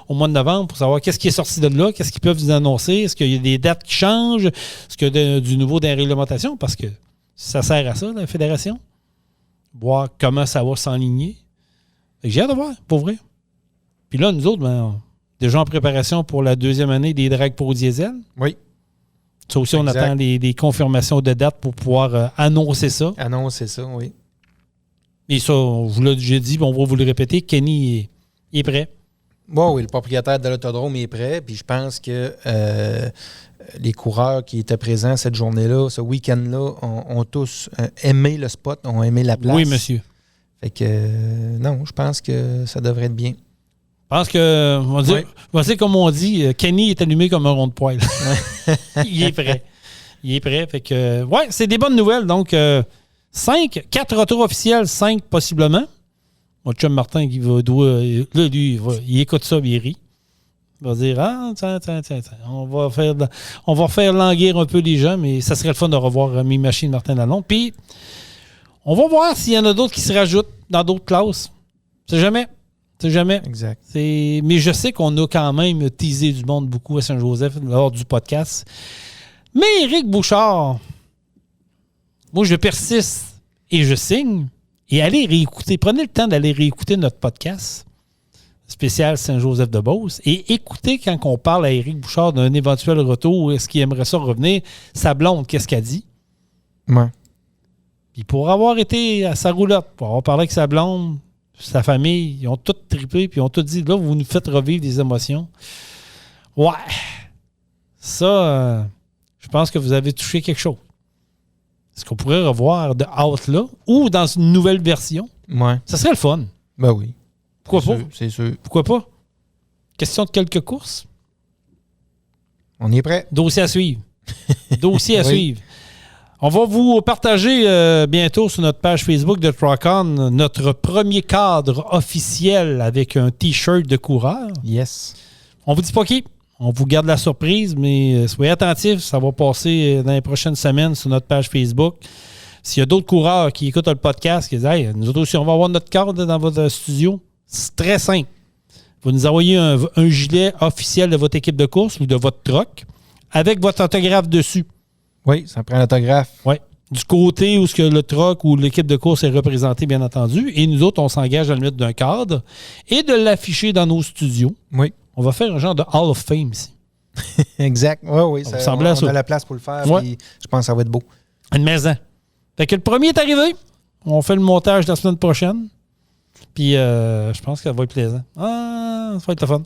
au mois de novembre pour savoir qu'est-ce qui est sorti de là, qu'est-ce qu'ils peuvent nous annoncer, est-ce qu'il y a des dates qui changent, est-ce qu'il y a du nouveau dans la réglementation, parce que ça sert à ça, la fédération, voir comment ça va s'enligner. J'ai hâte de voir, pour vrai. Puis là, nous autres, déjà en préparation pour la 2e année des drags pour diesel. Oui. Ça aussi, on attend des confirmations de date pour pouvoir annoncer ça. Annoncer ça, oui. Et ça, on vous l'a déjà dit, on va vous le répéter, Kenny est prêt. Oui, le propriétaire de l'autodrome est prêt. Puis je pense que les coureurs qui étaient présents cette journée-là, ce week-end-là, ont tous aimé le spot, ont aimé la place. Oui, monsieur. Fait que non, je pense que ça devrait être bien. Je pense que, on va dire comme on dit, Kenny est allumé comme un rond de poêle. Il est prêt. Fait que, c'est des bonnes nouvelles. Donc, 4 retours officiels, 5 possiblement. Mon chum Martin, il écoute ça, il rit. Il va dire, tiens, on va faire languir un peu les gens, mais ça serait le fun de revoir mes machines Martin Lalonde. Puis, on va voir s'il y en a d'autres qui se rajoutent dans d'autres classes. C'est jamais. Exact. Mais je sais qu'on a quand même teasé du monde beaucoup à Saint-Joseph lors du podcast. Mais Éric Bouchard, moi, je persiste et je signe. Et allez réécouter. Prenez le temps d'aller réécouter notre podcast spécial Saint-Joseph-de-Beauce et écoutez quand on parle à Éric Bouchard d'un éventuel retour, est-ce qu'il aimerait ça revenir, sa blonde, qu'est-ce qu'elle dit? Ouais. Puis pour avoir été à sa roulotte, pour avoir parlé avec sa blonde, sa famille, ils ont tout trippé, puis ils ont tout dit, là, vous nous faites revivre des émotions. Ouais. Ça, je pense que vous avez touché quelque chose. Est-ce qu'on pourrait revoir de Out là, ou dans une nouvelle version? Ouais. Ça serait le fun. Ben oui. Pourquoi pas? C'est sûr. Pourquoi pas? Question de quelques courses. On est prêt. Dossier à suivre. Dossier à suivre. On va vous partager bientôt sur notre page Facebook de Truck-On notre premier cadre officiel avec un T-shirt de coureur. Yes. On vous dit pas qui. On vous garde la surprise, mais soyez attentifs. Ça va passer dans les prochaines semaines sur notre page Facebook. S'il y a d'autres coureurs qui écoutent le podcast, qui disent « Hey, nous autres aussi, on va avoir notre carte dans votre studio », c'est très simple. Vous nous envoyez un gilet officiel de votre équipe de course ou de votre truck avec votre autographe dessus. Oui, ça prend l'autographe. Oui. Du côté où ce que le truck ou l'équipe de course est représentée, bien entendu. Et nous autres, on s'engage à le mettre d'un cadre et de l'afficher dans nos studios. Oui. On va faire un genre de Hall of Fame ici. Exact. Oui. Ça ressemblait à ça. On a la place pour le faire. Ouais. Puis je pense que ça va être beau. Une maison. Fait que le premier est arrivé. On fait le montage la semaine prochaine. Puis je pense que ça va être plaisant. Ah, ça va être le fun.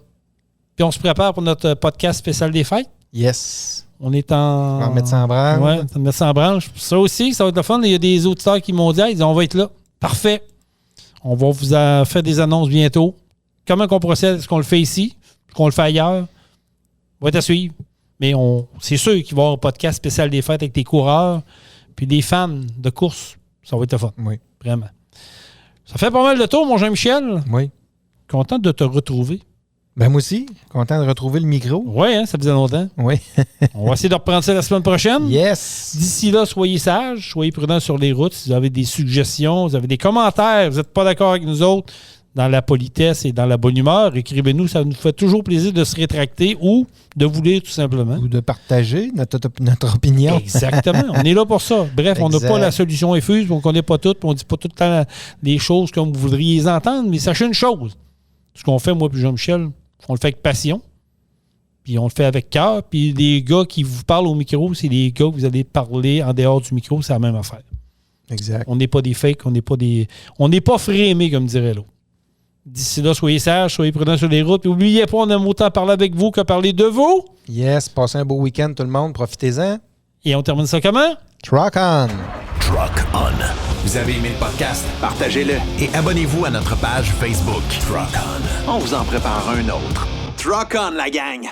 Puis on se prépare pour notre podcast spécial des fêtes. Yes. On est en... On va mettre ça en branche. Oui, on va mettre ça en branche. Ça aussi, ça va être le fun. Il y a des auditeurs qui m'ont dit, ils disent, on va être là. Parfait. On va vous faire des annonces bientôt. Comment qu'on procède? Est-ce qu'on le fait ici? Est-ce qu'on le fait ailleurs? On va être à suivre. Mais c'est sûr qu'il va y avoir un podcast spécial des fêtes avec des coureurs puis des fans de course. Ça va être le fun. Oui. Vraiment. Ça fait pas mal de tour, mon Jean-Michel. Oui. Content de te retrouver. Ben moi aussi, content de retrouver le micro. Oui, hein, ça faisait longtemps. Oui. On va essayer de reprendre ça la semaine prochaine. Yes. D'ici là, soyez sages, soyez prudents sur les routes. Si vous avez des suggestions, vous avez des commentaires, vous n'êtes pas d'accord avec nous autres, dans la politesse et dans la bonne humeur, écrivez-nous. Ça nous fait toujours plaisir de se rétracter ou de vous lire tout simplement. Ou de partager notre opinion. Exactement. On est là pour ça. Bref, on n'a pas la solution effuse, on ne connaît pas tout, on ne dit pas tout le temps les choses comme vous voudriez les entendre, mais sachez une chose. Ce qu'on fait, moi et Jean-Michel, on le fait avec passion, puis on le fait avec cœur, puis les gars qui vous parlent au micro, c'est les gars que vous allez parler en dehors du micro, c'est la même affaire. Exact. On n'est pas des fakes, on n'est pas frémés, comme dirait l'autre. D'ici là, soyez sages, soyez prudents sur les routes. N'oubliez pas, on aime autant parler avec vous que parler de vous. Yes, passez un beau week-end tout le monde, profitez-en. Et on termine ça comment? Truck on! Truck on. Vous avez aimé le podcast? Partagez-le Et abonnez-vous à notre page Facebook. Truck on. On vous en prépare un autre. Truck on, la gang!